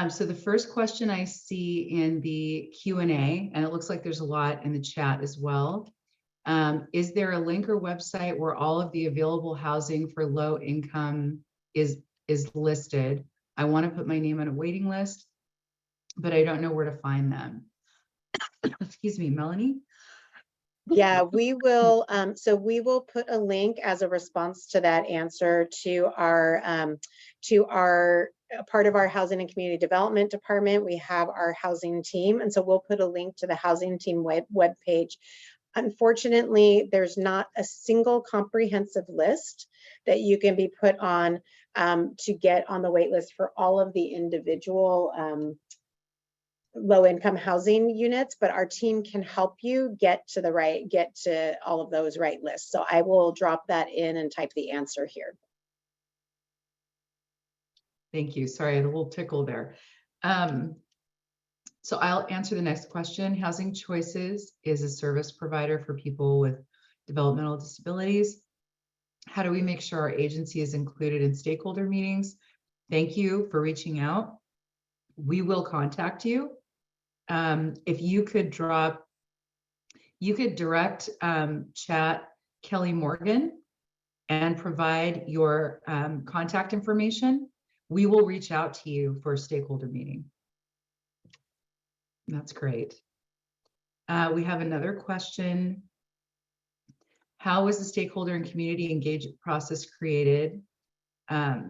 So the first question I see in the Q&A, and it looks like there's a lot in the chat as well. Is there a link or website where all of the available housing for low income is listed? I want to put my name on a waiting list, but I don't know where to find them. Excuse me, Melanie? Yeah, we will. So we will put a link as a response to that answer to our part of our housing and community development department. We have our housing team, and so we'll put a link to the housing team web page. Unfortunately, there's not a single comprehensive list that you can be put on to get on the wait list for all of the individual low-income housing units, but our team can help you get to all of those right lists. So I will drop that in and type the answer here. Thank you. Sorry, I had a little tickle there. So I'll answer the next question. Housing Choices is a service provider for people with developmental disabilities. How do we make sure our agency is included in stakeholder meetings? Thank you for reaching out. We will contact you. If you could direct chat Kelly Morgan and provide your contact information. We will reach out to you for a stakeholder meeting. That's great. We have another question. How was the stakeholder and community engagement process created? I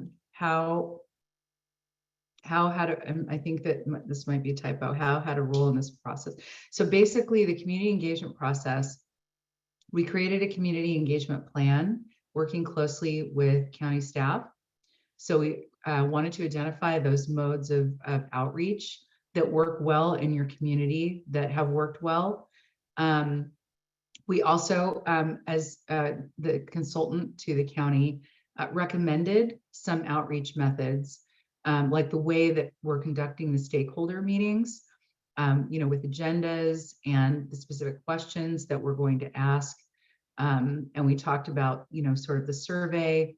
think that this might be a typo, how had a role in this process. So basically the community engagement process, we created a community engagement plan working closely with county staff. So we wanted to identify those modes of outreach that work well in your community, that have worked well. We also, as the consultant to the county, recommended some outreach methods, like the way that we're conducting the stakeholder meetings, with agendas and the specific questions that we're going to ask. And we talked about, sort of the survey.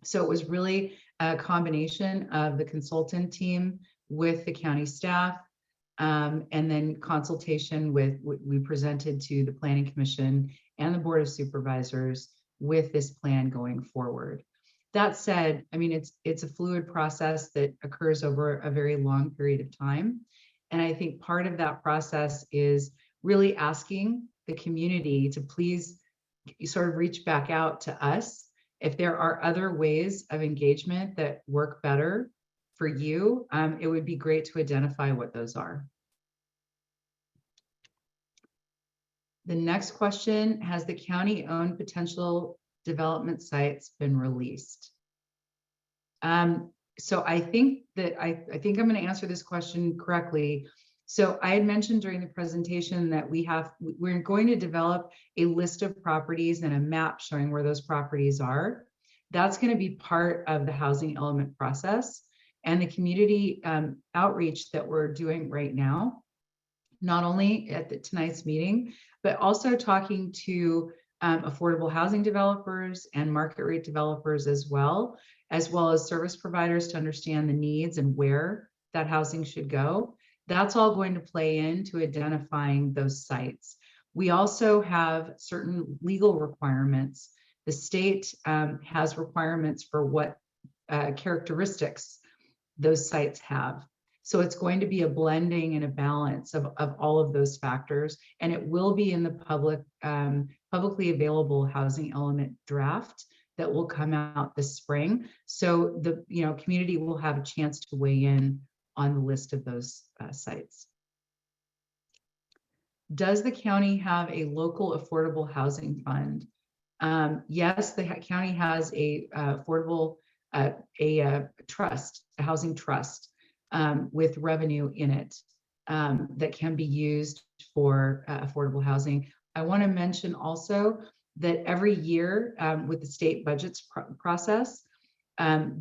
So it was really a combination of the consultant team with the county staff, and then consultation with what we presented to the Planning Commission and the Board of Supervisors with this plan going forward. That said, I mean, it's a fluid process that occurs over a very long period of time. And I think part of that process is really asking the community to please sort of reach back out to us if there are other ways of engagement that work better for you. It would be great to identify what those are. The next question, has the county-owned potential development sites been released? So I think that I think I'm going to answer this question correctly. So I had mentioned during the presentation that we're going to develop a list of properties and a map showing where those properties are. That's going to be part of the housing element process and the community outreach that we're doing right now, not only at tonight's meeting, but also talking to affordable housing developers and market rate developers as well as service providers to understand the needs and where that housing should go. That's all going to play into identifying those sites. We also have certain legal requirements. The state has requirements for what characteristics those sites have. So it's going to be a blending and a balance of all of those factors, and it will be in the publicly available housing element draft that will come out this spring. So the community will have a chance to weigh in on the list of those sites. Does the county have a local affordable housing fund? Yes, the county has a affordable trust, a housing trust with revenue in it that can be used for affordable housing. I want to mention also that every year with the state budgets process,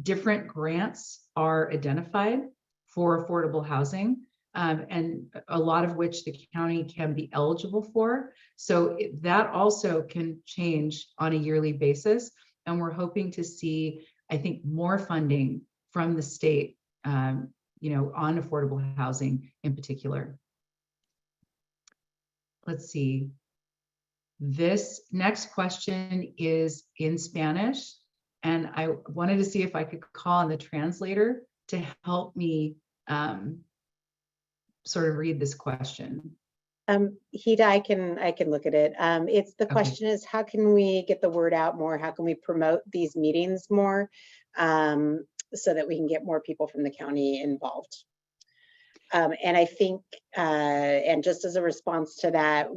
different grants are identified for affordable housing, and a lot of which the county can be eligible for. So that also can change on a yearly basis. And we're hoping to see, I think, more funding from the state on affordable housing in particular. Let's see. This next question is in Spanish, and I wanted to see if I could call on the translator to help me sort of read this question. Hida, I can look at it. It's the Okay. question is, how can we get the word out more? How can we promote these meetings more, so that we can get more people from the county involved? And I think, and just as a response to that,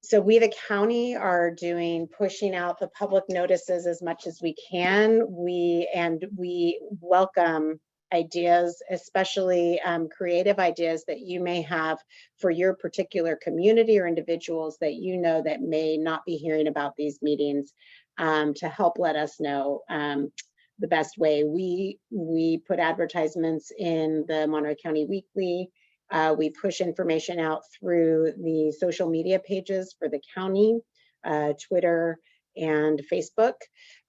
so we, the county, are pushing out the public notices as much as we can. We welcome ideas, especially creative ideas that you may have for your particular community or individuals that you know that may not be hearing about these meetings, to help let us know the best way. We put advertisements in the Monterey County Weekly. We push information out through the social media pages for the county, Twitter and Facebook.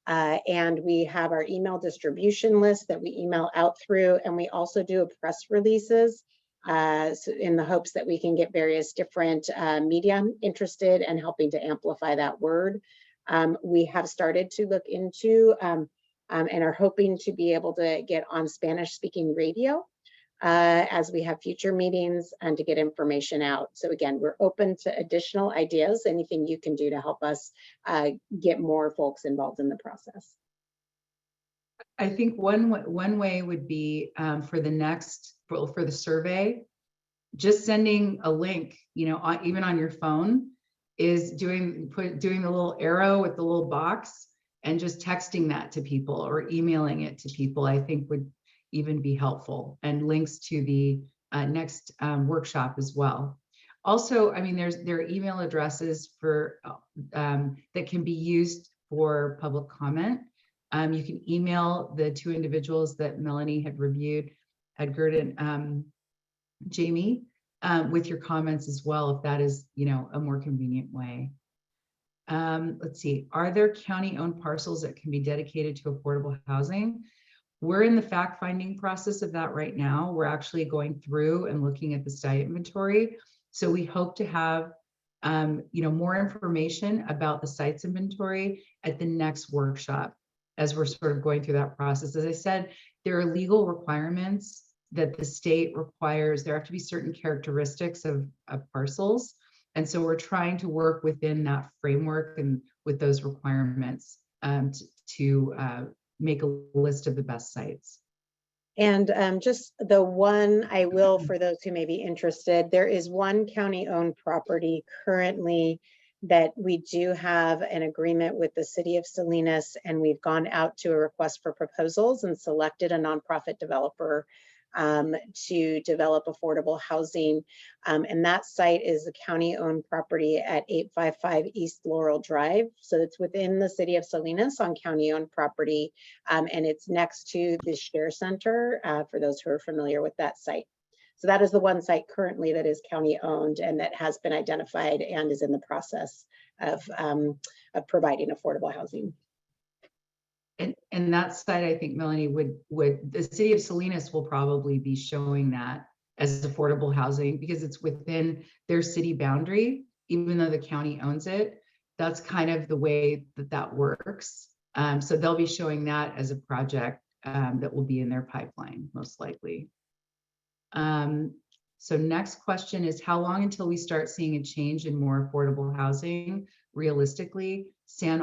And we have our email distribution list that we email out through, and we also do press releases so in the hopes that we can get various different media interested and helping to amplify that word. We have started to look into and are hoping to be able to get on Spanish-speaking radio as we have future meetings and to get information out. So again, we're open to additional ideas, anything you can do to help us get more folks involved in the process. I think one way would be for the survey, just sending a link, even on your phone, is doing the little arrow with the little box and just texting that to people or emailing it to people, I think would even be helpful, and links to the next workshop as well. Also, I mean, there are email addresses for that can be used for public comment. You can email the two individuals that Melanie had reviewed, Edgar and Jamie, with your comments as well, if that is, a more convenient way. Let's see, are there county-owned parcels that can be dedicated to affordable housing? We're in the fact-finding process of that right now. We're actually going through and looking at the site inventory. So we hope to have, more information about the sites inventory at the next workshop as we're sort of going through that process. As I said, there are legal requirements that the state requires. There have to be certain characteristics of parcels. And so we're trying to work within that framework and with those requirements to make a list of the best sites. And just the one, I will, for those who may be interested, there is one county-owned property currently that we do have an agreement with the city of Salinas, and we've gone out to a request for proposals and selected a nonprofit developer to develop affordable housing. And that site is a county-owned property at 855 East Laurel Drive. So it's within the city of Salinas on county-owned property. And it's next to the Share Center, for those who are familiar with that site. So that is the one site currently that is county-owned and that has been identified and is in the process of providing affordable housing. And that site, I think, Melanie, would the city of Salinas will probably be showing that as affordable housing because it's within their city boundary, even though the county owns it. That's kind of the way that works. So they'll be showing that as a project that will be in their pipeline, most likely. So next question is, how long until we start seeing a change in more affordable housing? Realistically, San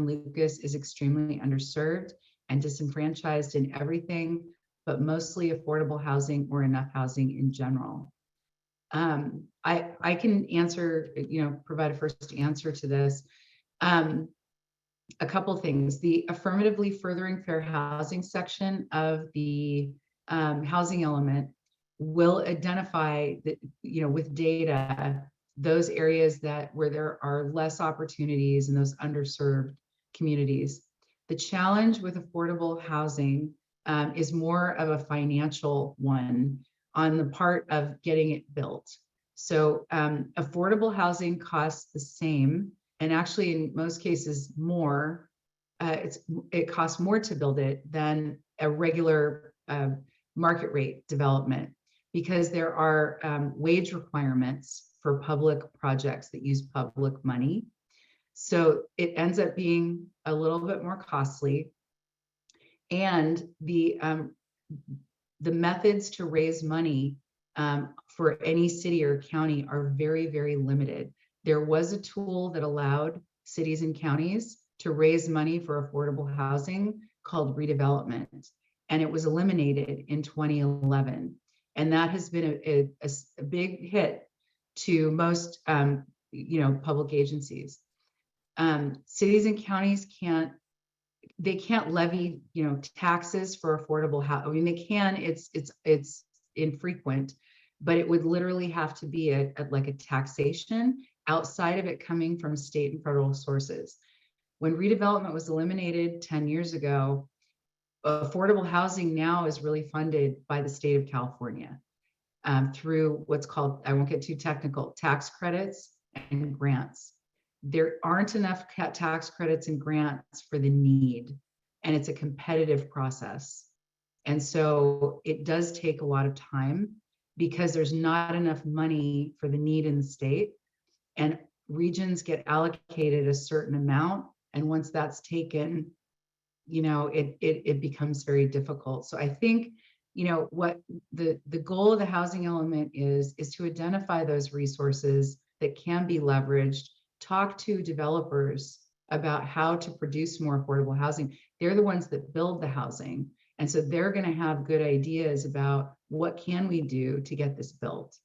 Lucas is extremely underserved and disenfranchised in everything, but mostly affordable housing or enough housing in general. I can answer, provide a first answer to this. A couple things. The affirmatively furthering fair housing section of the housing element will identify that, with data, those areas where there are less opportunities in those underserved communities. The challenge with affordable housing is more of a financial one on the part of getting it built. So affordable housing costs the same, and actually in most cases more. It costs more to build it than a regular market rate development, because there are wage requirements for public projects that use public money. So it ends up being a little bit more costly. And the methods to raise money for any city or county are very, very limited. There was a tool that allowed cities and counties to raise money for affordable housing called redevelopment, and it was eliminated in 2011. And that has been a big hit to most public agencies. Cities and counties can't levy taxes for affordable housing. I mean, they can, it's infrequent, but it would literally have to be like a taxation outside of it coming from state and federal sources. When redevelopment was eliminated 10 years ago, affordable housing now is really funded by the state of California through what's called, I won't get too technical, tax credits and grants. There aren't enough tax credits and grants for the need, and it's a competitive process. And so it does take a lot of time because there's not enough money for the need in the state, and regions get allocated a certain amount. And once that's taken, it becomes very difficult. So I think, what the goal of the housing element is to identify those resources that can be leveraged, talk to developers about how to produce more affordable housing. They're the ones that build the housing. And so they're going to have good ideas about what can we do to get this built?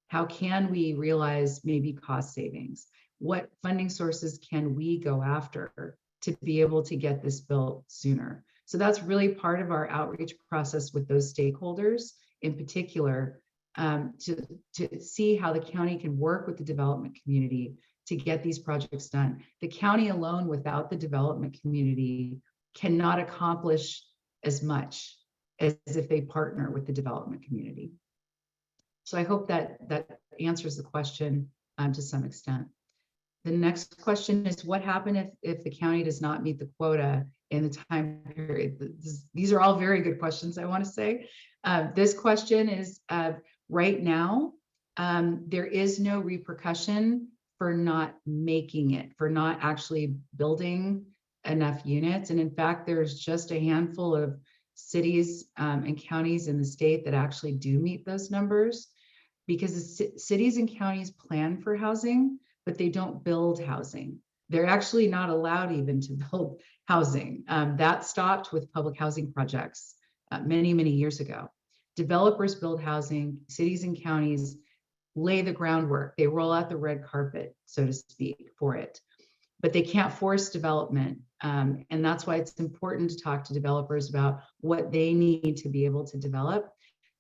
How can we realize maybe cost savings? What funding sources can we go after to be able to get this built sooner? So that's really part of our outreach process with those stakeholders in particular, to see how the county can work with the development community to get these projects done. The county alone without the development community cannot accomplish as much as if they partner with the development community. So I hope that answers the question to some extent. The next question is, what happened if the county does not meet the quota in the time period? These are all very good questions, I want to say. This question is, right now, there is no repercussion for not making it, for not actually building enough units. And in fact, there's just a handful of cities and counties in the state that actually do meet those numbers, because the cities and counties plan for housing, but they don't build housing. They're actually not allowed even to build housing. That stopped with public housing projects many, many years ago. Developers build housing, cities and counties lay the groundwork. They roll out the red carpet, so to speak, for it, but they can't force development. And that's why it's important to talk to developers about what they need to be able to develop.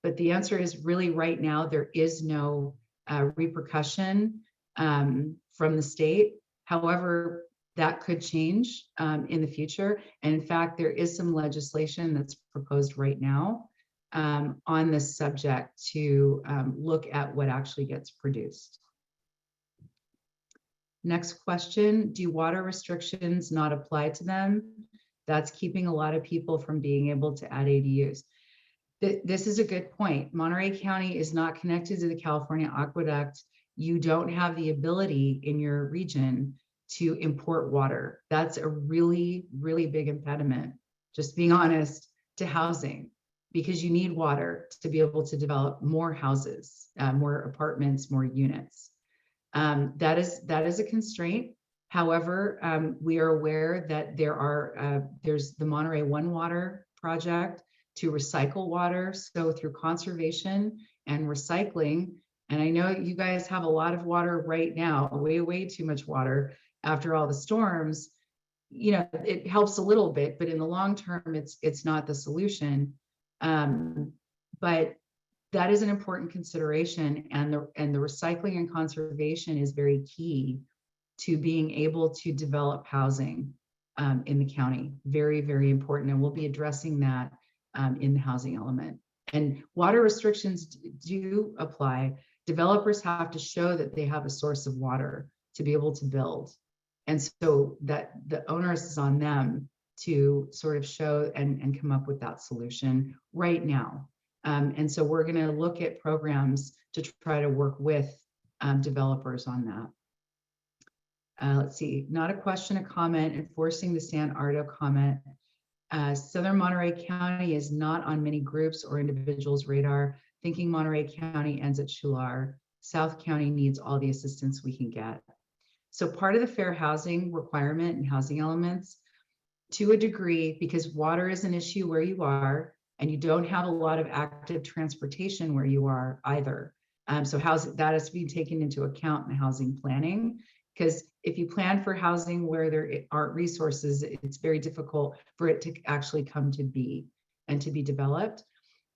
But the answer is really right now, there is no repercussion from the state. However, that could change in the future. And in fact, there is some legislation that's proposed right now on this subject to look at what actually gets produced. Next question, do water restrictions not apply to them? That's keeping a lot of people from being able to add ADUs. This is a good point. Monterey County is not connected to the California Aqueduct. You don't have the ability in your region to import water. That's a really, really big impediment, just being honest, to housing, because you need water to be able to develop more houses, more apartments, more units. That is a constraint. However, we are aware that there's the Monterey One Water project to recycle water. So through conservation and recycling, and I know you guys have a lot of water right now, way too much water after all the storms. It helps a little bit, but in the long term, it's not the solution. But that is an important consideration, and the recycling and conservation is very key to being able to develop housing in the county. Very, very important, and we'll be addressing that in the housing element. And water restrictions do apply. Developers have to show that they have a source of water to be able to build, and so that the onus is on them to sort of show and come up with that solution right now. And so we're going to look at programs to try to work with developers on that. Let's see, not a question, a comment, enforcing the San Ardo comment. Southern Monterey County is not on many groups or individuals' radar. Thinking Monterey County ends at Schular. South County needs all the assistance we can get. So part of the fair housing requirement and housing elements, to a degree, because water is an issue where you are, and you don't have a lot of active transportation where you are either. So housing, that has to be taken into account in housing planning, because if you plan for housing where there aren't resources, it's very difficult for it to actually come to be and to be developed.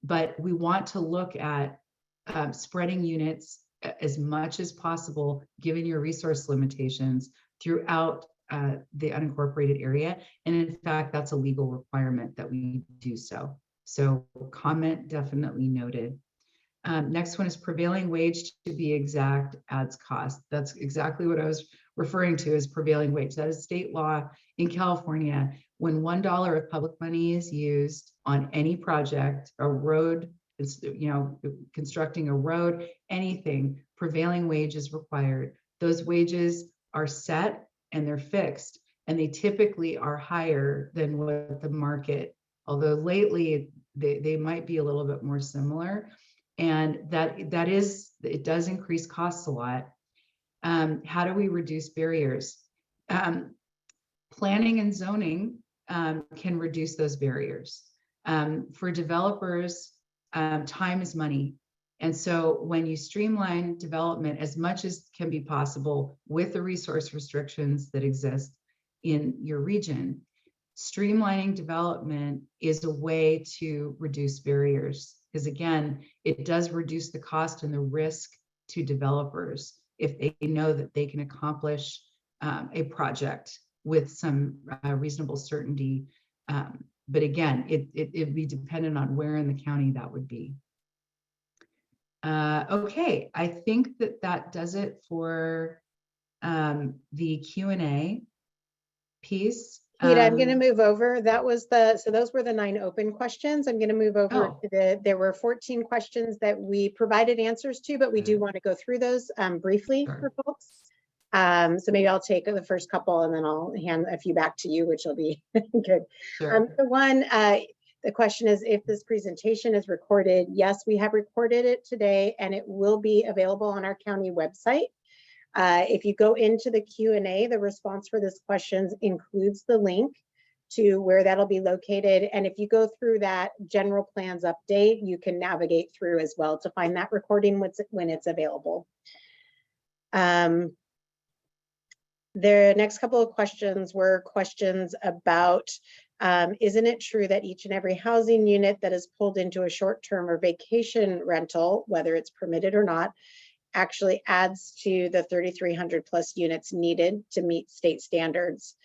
But we want to look at spreading units as much as possible, given your resource limitations, throughout the unincorporated area. And in fact, that's a legal requirement that we do so. So comment definitely noted. Next one is prevailing wage, to be exact, adds cost. That's exactly what I was referring to as prevailing wage. That is state law in California. When $1 of public money is used on any project, a road, constructing a road, anything, prevailing wage is required. Those wages are set and they're fixed, and they typically are higher than what the market, although lately they might be a little bit more similar. And it does increase costs a lot. How do we reduce barriers? Planning and zoning can reduce those barriers. For developers, time is money. And so when you streamline development as much as can be possible with the resource restrictions that exist in your region, streamlining development is a way to reduce barriers. Because again, it does reduce the cost and the risk to developers if they know that they can accomplish a project with some reasonable certainty. But again, it'd be dependent on where in the county that would be. Okay, I think that does it for the Q&A piece. Pete, I'm going to move over. So those were the 9 open questions. I'm going to move over to there were 14 questions that we provided answers to, but we do want to go through those briefly for folks. So maybe I'll take the first couple and then I'll hand a few back to you, which will be good. Sure. The question is, if this presentation is recorded, yes, we have recorded it today and it will be available on our county website. If you go into the Q&A, the response for this question includes the link to where that'll be located. And if you go through that general plans update, you can navigate through as well to find that recording when it's available. The next couple of questions were questions about, isn't it true that each and every housing unit that is pulled into a short-term or vacation rental, whether it's permitted or not, actually adds to the 3,300 plus units needed to meet state standards?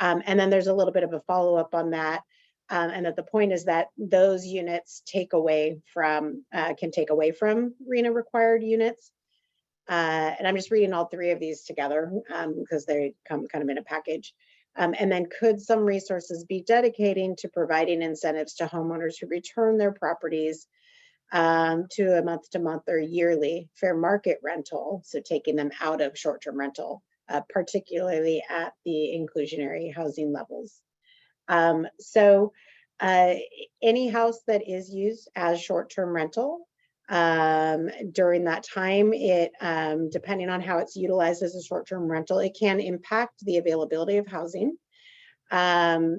And then there's a little bit of a follow-up on that. And that the point is that those units can take away from RHNA required units. And I'm just reading all 3 of these together because they come kind of in a package. And then could some resources be dedicating to providing incentives to homeowners who return their properties to a month-to-month or yearly fair market rental, so taking them out of short-term rental, particularly at the inclusionary housing levels. So any house that is used as short-term rental during that time, it depending on how it's utilized as a short-term rental, it can impact the availability of housing. But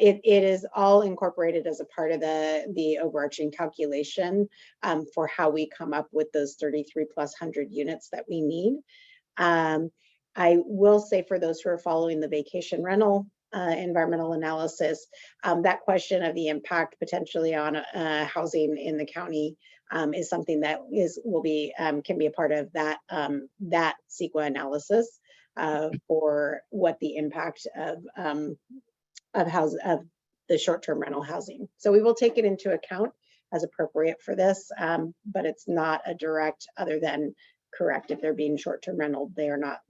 it is all incorporated as a part of the overarching calculation for how we come up with those 3,300+ units that we need. I will say, for those who are following the vacation rental environmental analysis, that question of the impact potentially on housing in the county is something that can be a part of that CEQA analysis for what the impact of the short-term rental housing. So we will take it into account as appropriate for this, but it's not a direct, other than correct, if they're being short-term rental, they are not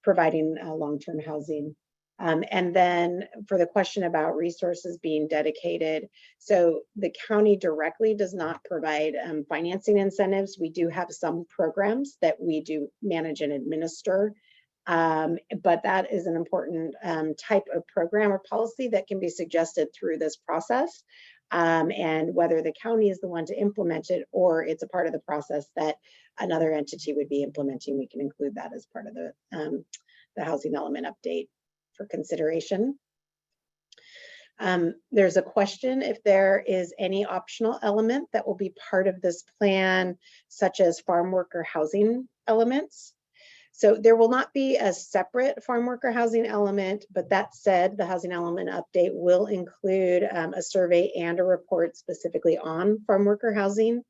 providing long-term housing. And then for the question about resources being dedicated, so the county directly does not provide financing incentives. We do have some programs that we do manage and administer, but that is an important type of program or policy that can be suggested through this process. And whether the county is the one to implement it or it's a part of the process that another entity would be implementing, we can include that as part of the housing element update for consideration. There's a question if there is any optional element that will be part of this plan, such as farm worker housing elements. So there will not be a separate farm worker housing element, but that said, the housing element update will include a survey and a report specifically on farm worker housing.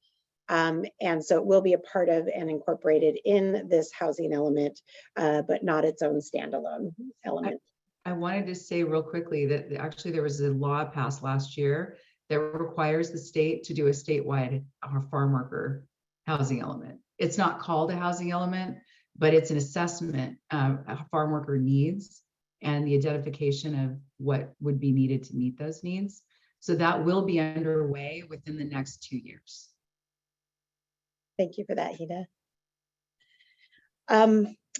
And so it will be a part of and incorporated in this housing element, but not its own standalone element. I wanted to say real quickly that actually there was a law passed last year that requires the state to do a statewide farm worker housing element. It's not called a housing element, but it's an assessment of farm worker needs and the identification of what would be needed to meet those needs. So that will be underway within the next 2 years. Thank you for that, Hida.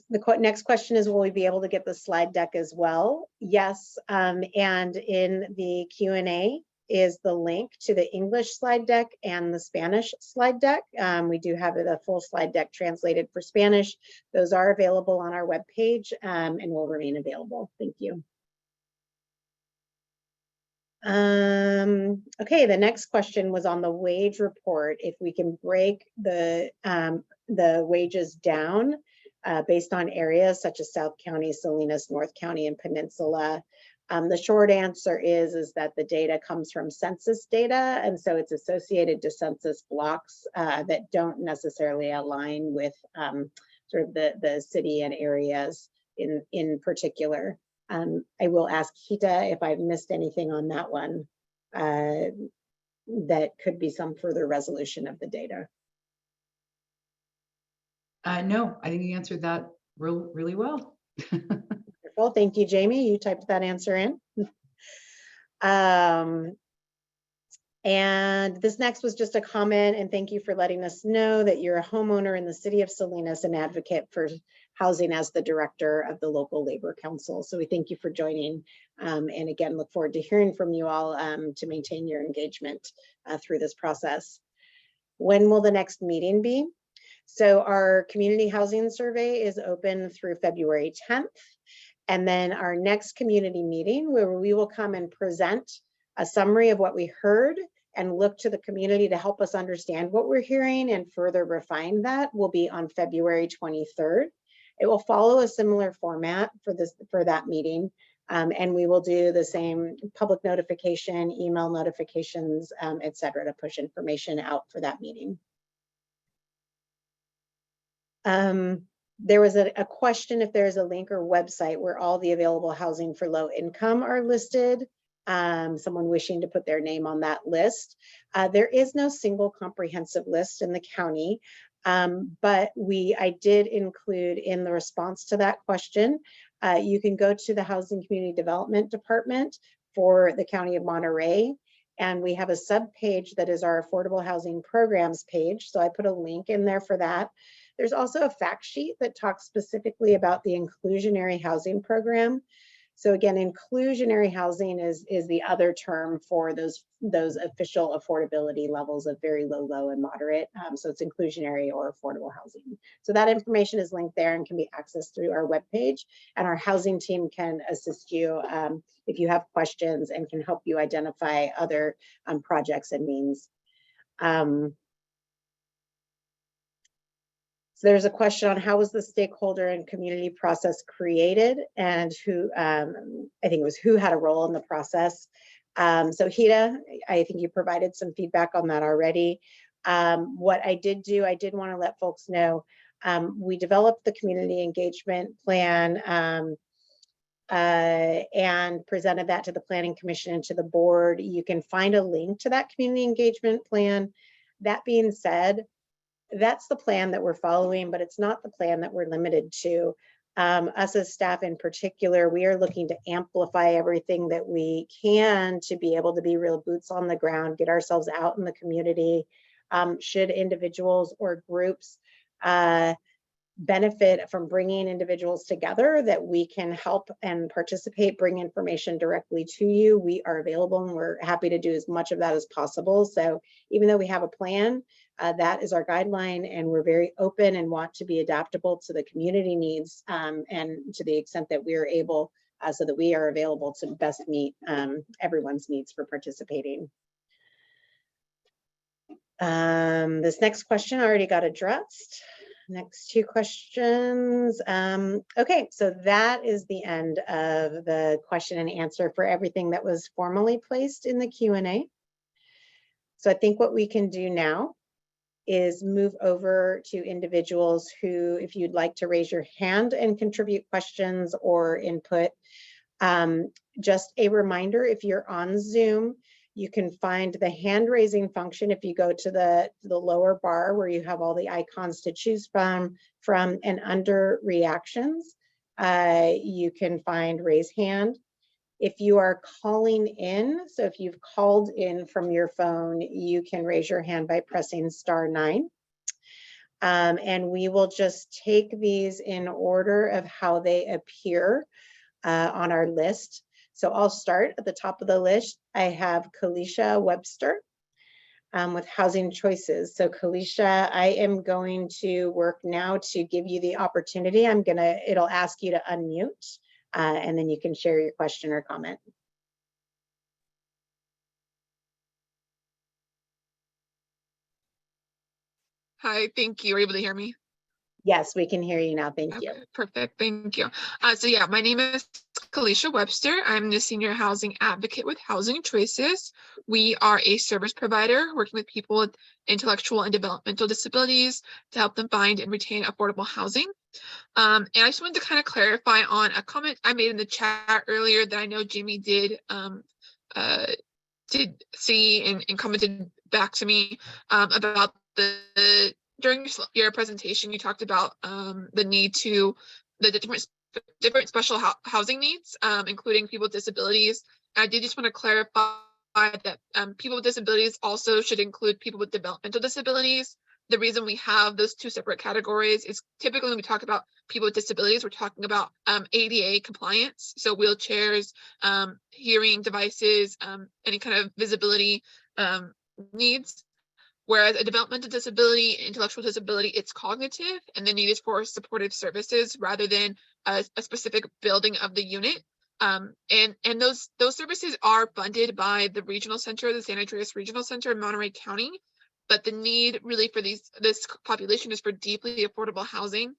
The next question is, will we be able to get the slide deck as well? Yes, and in the Q&A is the link to the English slide deck and the Spanish slide deck. We do have a full slide deck translated for Spanish. Those are available on our webpage and will remain available. Thank you. Okay, the next question was on the wage report. If we can break the wages down based on areas such as South County, Salinas, North County, and Peninsula. The short answer is that the data comes from census data, and so it's associated to census blocks that don't necessarily align with sort of the city and areas in particular. I will ask Hita if I've missed anything on that one. That could be some further resolution of the data. No, I think you answered that really well. Wonderful. Thank you, Jamie. You typed that answer in. And this next was just a comment, and thank you for letting us know that you're a homeowner in the city of Salinas and advocate for housing as the director of the local labor council. So we thank you for joining, and again, look forward to hearing from you all to maintain your engagement through this process. When will the next meeting be? So our community housing survey is open through February 10th. And then our next community meeting, where we will come and present a summary of what we heard and look to the community to help us understand what we're hearing and further refine that, will be on February 23rd. It will follow a similar format for that meeting. And we will do the same public notification, email notifications, et cetera, to push information out for that meeting. There was a question if there's a link or website where all the available housing for low income are listed. Someone wishing to put their name on that list. There is no single comprehensive list in the county, but I did include in the response to that question, you can go to the Housing Community Development Department for the County of Monterey, and we have a sub-page that is our affordable housing programs page. So I put a link in there for that. There's also a fact sheet that talks specifically about the inclusionary housing program. So again, inclusionary housing is the other term for those official affordability levels of very low, low, and moderate. So it's inclusionary or affordable housing. So that information is linked there and can be accessed through our webpage. And our housing team can assist you if you have questions and can help you identify other projects and means. So there's a question on how was the stakeholder and community process created, and who, I think it was who had a role in the process. So Hita, I think you provided some feedback on that already. What I did do, I did want to let folks know, we developed the community engagement plan and presented that to the Planning Commission and to the board. You can find a link to that community engagement plan. That being said, that's the plan that we're following, but it's not the plan that we're limited to. Us as staff in particular, we are looking to amplify everything that we can to be able to be real boots on the ground, get ourselves out in the community. Should individuals or groups benefit from bringing individuals together that we can help and participate, bring information directly to you, we are available and we're happy to do as much of that as possible. So even though we have a plan, that is our guideline, and we're very open and want to be adaptable to the community needs, and to the extent that we are able, so that we are available to best meet everyone's needs for participating. This next question already got addressed. Next two questions. Okay, so that is the end of the question and answer for everything that was formally placed in the Q&A. So I think what we can do now is move over to individuals who, if you'd like to raise your hand and contribute questions or input. Just a reminder, if you're on Zoom, you can find the hand raising function if you go to the lower bar where you have all the icons to choose from, and under reactions, you can find raise hand. If you are calling in, so if you've called in from your phone, you can raise your hand by pressing *9. And we will just take these in order of how they appear on our list. So I'll start at the top of the list. I have Kalisha Webster with Housing Choices. So Kalisha, I am going to work now to give you the opportunity. It'll ask you to unmute. And then you can share your question or comment. Hi, thank you. Are you able to hear me? Yes, we can hear you now. Thank you. Perfect. Thank you. So yeah, my name is Kalisha Webster. I'm the Senior Housing Advocate with Housing Choices. We are a service provider working with people with intellectual and developmental disabilities to help them find and retain affordable housing. And I just wanted to kind of clarify on a comment I made in the chat earlier that I know Jamie did see and commented back to me about during your presentation, you talked about the need to the different special housing needs, including people with disabilities. I did just want to clarify that people with disabilities also should include people with developmental disabilities. The reason we have those two separate categories is typically when we talk about people with disabilities, we're talking about ADA compliance, so wheelchairs, hearing devices, any kind of visibility needs. Whereas a developmental disability, intellectual disability, it's cognitive, and the need is for supportive services rather than a specific building of the unit. And those services are funded by the regional center, the San Andreas Regional Center in Monterey County. But the need really for this population is for deeply affordable housing.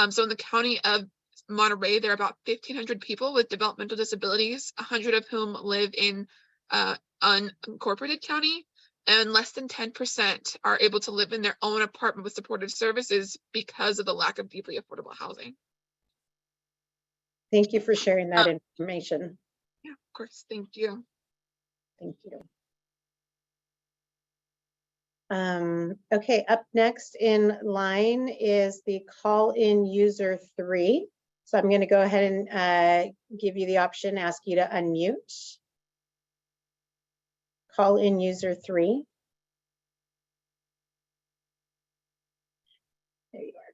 So in the county of Monterey, there are about 1,500 people with developmental disabilities, 100 of whom live in unincorporated county, and less than 10% are able to live in their own apartment with supportive services because of the lack of deeply affordable housing. Thank you for sharing that information. Yeah, of course. Thank you. Thank you. Okay, up next in line is the call-in user 3. So I'm going to go ahead and give you the option, ask you to unmute. Call-in user 3. There you are.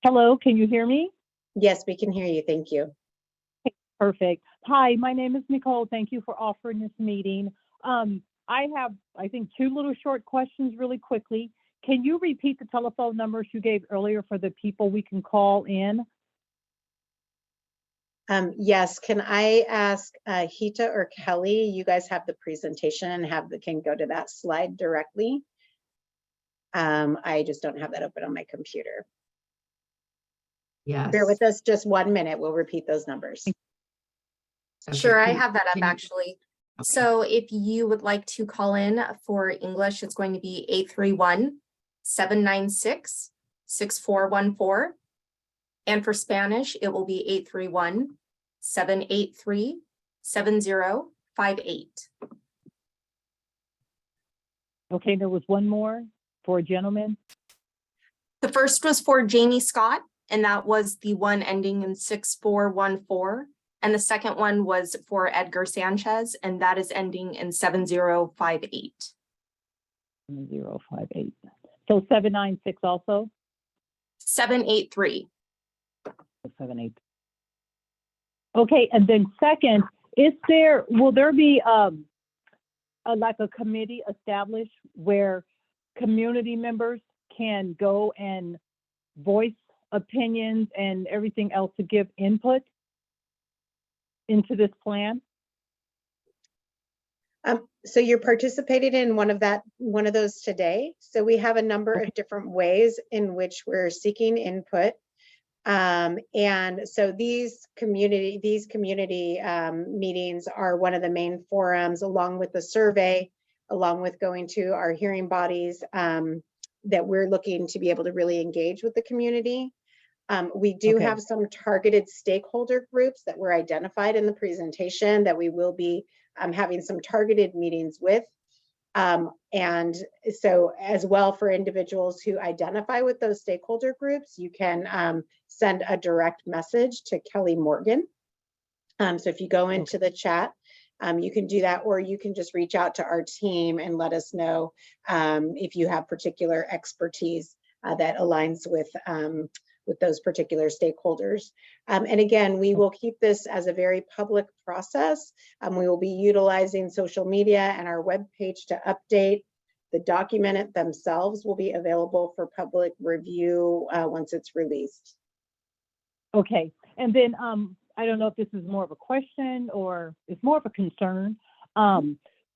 Hello, can you hear me? Yes, we can hear you. Thank you. Perfect. Hi, my name is Nicole. Thank you for offering this meeting. I have, I think, 2 little short questions really quickly. Can you repeat the telephone numbers you gave earlier for the people we can call in? Yes, can I ask Hita or Kelly, you guys have the presentation and can go to that slide directly. I just don't have that open on my computer. Yes. Bear with us just 1 minute. We'll repeat those numbers. Okay, Sure, I can- have that up can you- actually. Okay. So if you would like to call in for English, it's going to be 831-796-6414. And for Spanish, it will be 831-783-7058. Okay, there was one more for a gentleman. The first was for Jamie Scott, and that was the one ending in 6414. And the second one was for Edgar Sanchez, and that is ending in 7058. 058. So 796 also? 783. 78. Okay, and then second, will there be like a committee established where community members can go and voice opinions and everything else to give input into this plan? So you're participating in one of those today. So we have a number of different ways in which we're seeking input. And so these community meetings are one of the main forums, along with the survey, along with going to our hearing bodies, that we're looking to be able to really engage with the community. We do Okay. have some targeted stakeholder groups that were identified in the presentation that we will be having some targeted meetings with. And so as well, for individuals who identify with those stakeholder groups, you can send a direct message to Kelly Morgan. So if you go into the chat, you can do that, or you can just reach out to our team and let us know if you have particular expertise that aligns with those particular stakeholders. And again, we will keep this as a very public process. We will be utilizing social media and our webpage to update. The document themselves will be available for public review once it's released. Okay, and then I don't know if this is more of a question or it's more of a concern.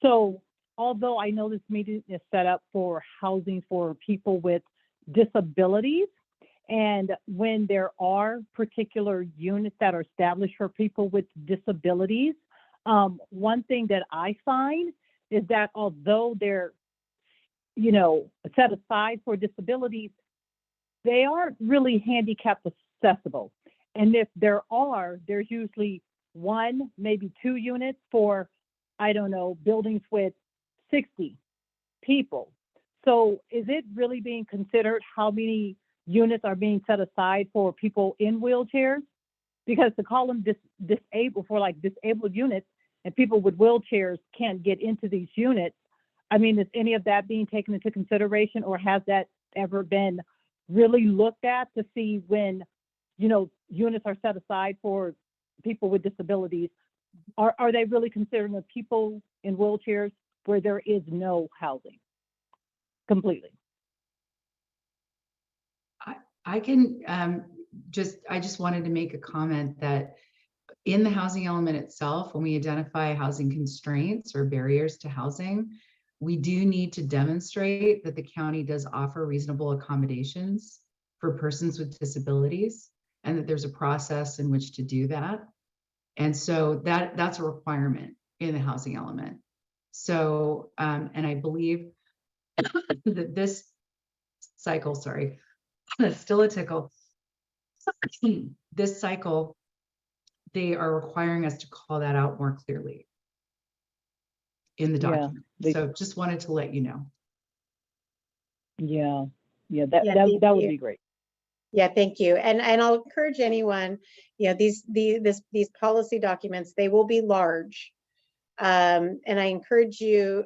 So although I know this meeting is set up for housing for people with disabilities, and when there are particular units that are established for people with disabilities, one thing that I find is that although they're, set aside for disabilities, they aren't really handicap accessible. And if there are, there's usually one, maybe 2 units for, I don't know, buildings with 60 people. So is it really being considered how many units are being set aside for people in wheelchairs? Because to call them disabled for like disabled units and people with wheelchairs can't get into these units, I mean, is any of that being taken into consideration, or has that ever been really looked at to see when, units are set aside for people with disabilities? Are they really considering the people in wheelchairs where there is no housing completely? I can I just wanted to make a comment that in the housing element itself, when we identify housing constraints or barriers to housing, we do need to demonstrate that the county does offer reasonable accommodations for persons with disabilities, and that there's a process in which to do that. And so that's a requirement in the housing element. So, and I believe that this cycle, sorry, it's still a tickle. This cycle, they are requiring us to call that out more clearly in the document. So just wanted to let you know. That would be great. Yeah, thank you. And I'll encourage anyone, these policy documents, they will be large. And I encourage you,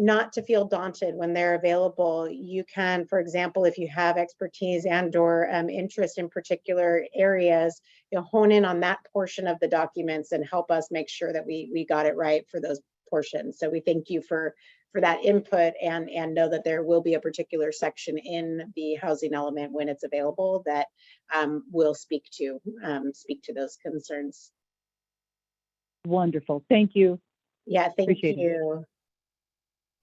not to feel daunted when they're available. You can, for example, if you have expertise and or interest in particular areas, hone in on that portion of the documents and help us make sure that we got it right for those portions. So we thank you for that input, and know that there will be a particular section in the housing element when it's available that will speak to those concerns. Wonderful. Thank you. Yeah, thank Appreciate you.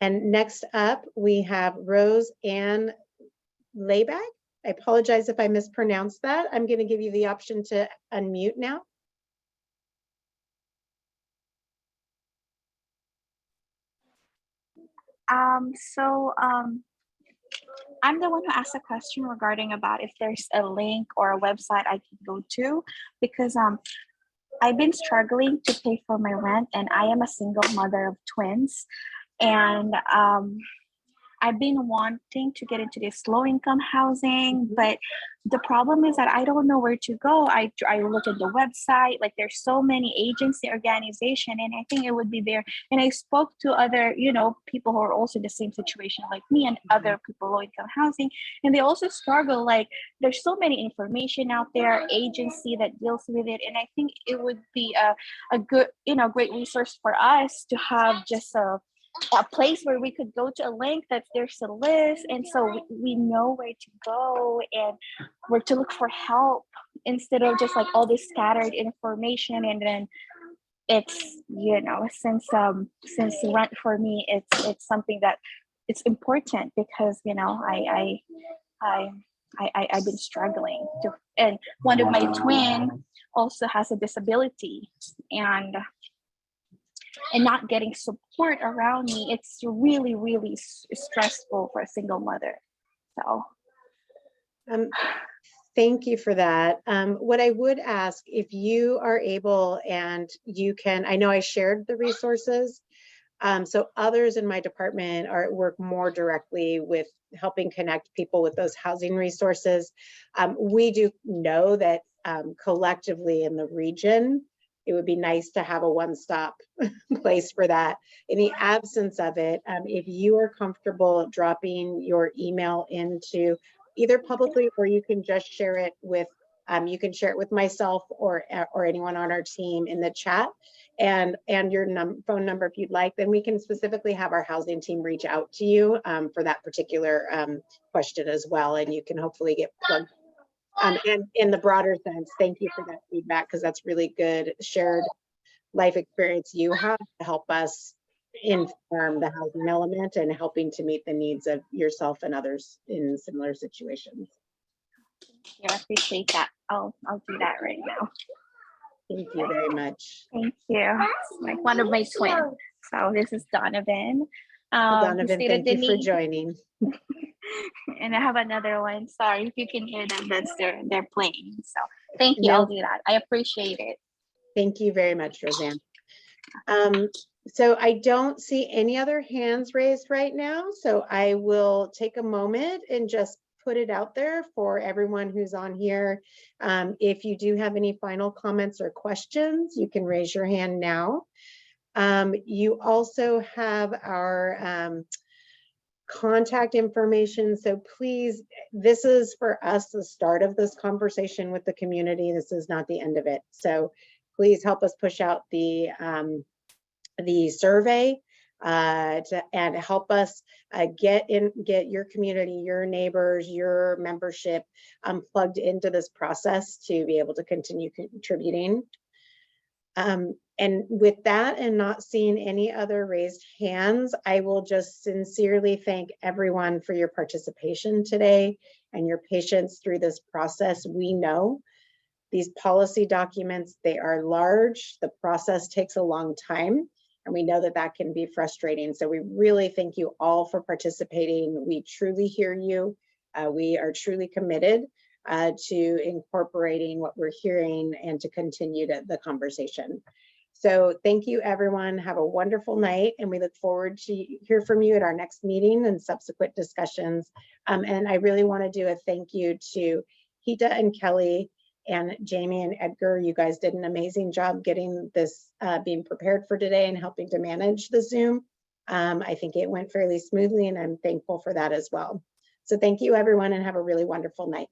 And next up, we have Rose Ann Layback. I apologize if I mispronounced that. I'm going to give you the option to unmute now. I'm the one who asked a question regarding about if there's a link or a website I can go to, because I've been struggling to pay for my rent, and I am a single mother of twins, and I've been wanting to get into this low income housing, but the problem is that I don't know where to go. I look at the website, like there's so many agency organization, and I think it would be there. And I spoke to other, people who are also in the same situation like me and other people low income housing, and they also struggle. Like there's so many information out there, agency that deals with it, and I think it would be a good, great resource for us to have just a place where we could go to a link that there's a list, and so we know where to go and where to look for help, instead of just like all this scattered information. And then it's, since rent for me, it's something that it's important, because I've been struggling to, and one of my twin also has a disability, and not getting support around me, it's really, really stressful for a single mother. So Thank you for that. What I would ask, if you are able and you can, I know I shared the resources, so others in my department work more directly with helping connect people with those housing resources. We do know that collectively in the region, it would be nice to have a one-stop place for that. In the absence of it, if you are comfortable dropping your email into either publicly, or you can just share it with, you can share it with myself or anyone on our team in the chat, and your phone number if you'd like, then we can specifically have our housing team reach out to you for that particular question as well, and you can hopefully get plugged. And in the broader sense, thank you for that feedback, because that's really good shared life experience you have to help us inform the housing element and helping to meet the needs of yourself and others in similar situations. yeah, I appreciate that. I'll do that right now. Thank you very much. Thank you. It's like one of my twins. So this is Donovan. Donovan, thank you for joining. And I have another one. Sorry if you can hear them. That's they're playing. So thank you. No. I'll do that. I appreciate it. Thank you very much, Roseanne. So I don't see any other hands raised right now. So I will take a moment and just put it out there for everyone who's on here. If you do have any final comments or questions, you can raise your hand now. You also have our contact information. So please, this is for us the start of this conversation with the community. This is not the end of it. So please help us push out the survey and help us get your community, your neighbors, your membership plugged into this process to be able to continue contributing. And with that, and not seeing any other raised hands, I will just sincerely thank everyone for your participation today and your patience through this process. We know these policy documents, they are large, the process takes a long time, and we know that that can be frustrating. So we really thank you all for participating. We truly hear you. We are truly committed to incorporating what we're hearing and to continue the conversation. So thank you, everyone. Have a wonderful night, and we look forward to hear from you at our next meeting and subsequent discussions. And I really want to do a thank you to Hita and Kelly and Jamie and Edgar. You guys did an amazing job getting this being prepared for today and helping to manage the Zoom. I think it went fairly smoothly, and I'm thankful for that as well. So thank you, everyone, and have a really wonderful night.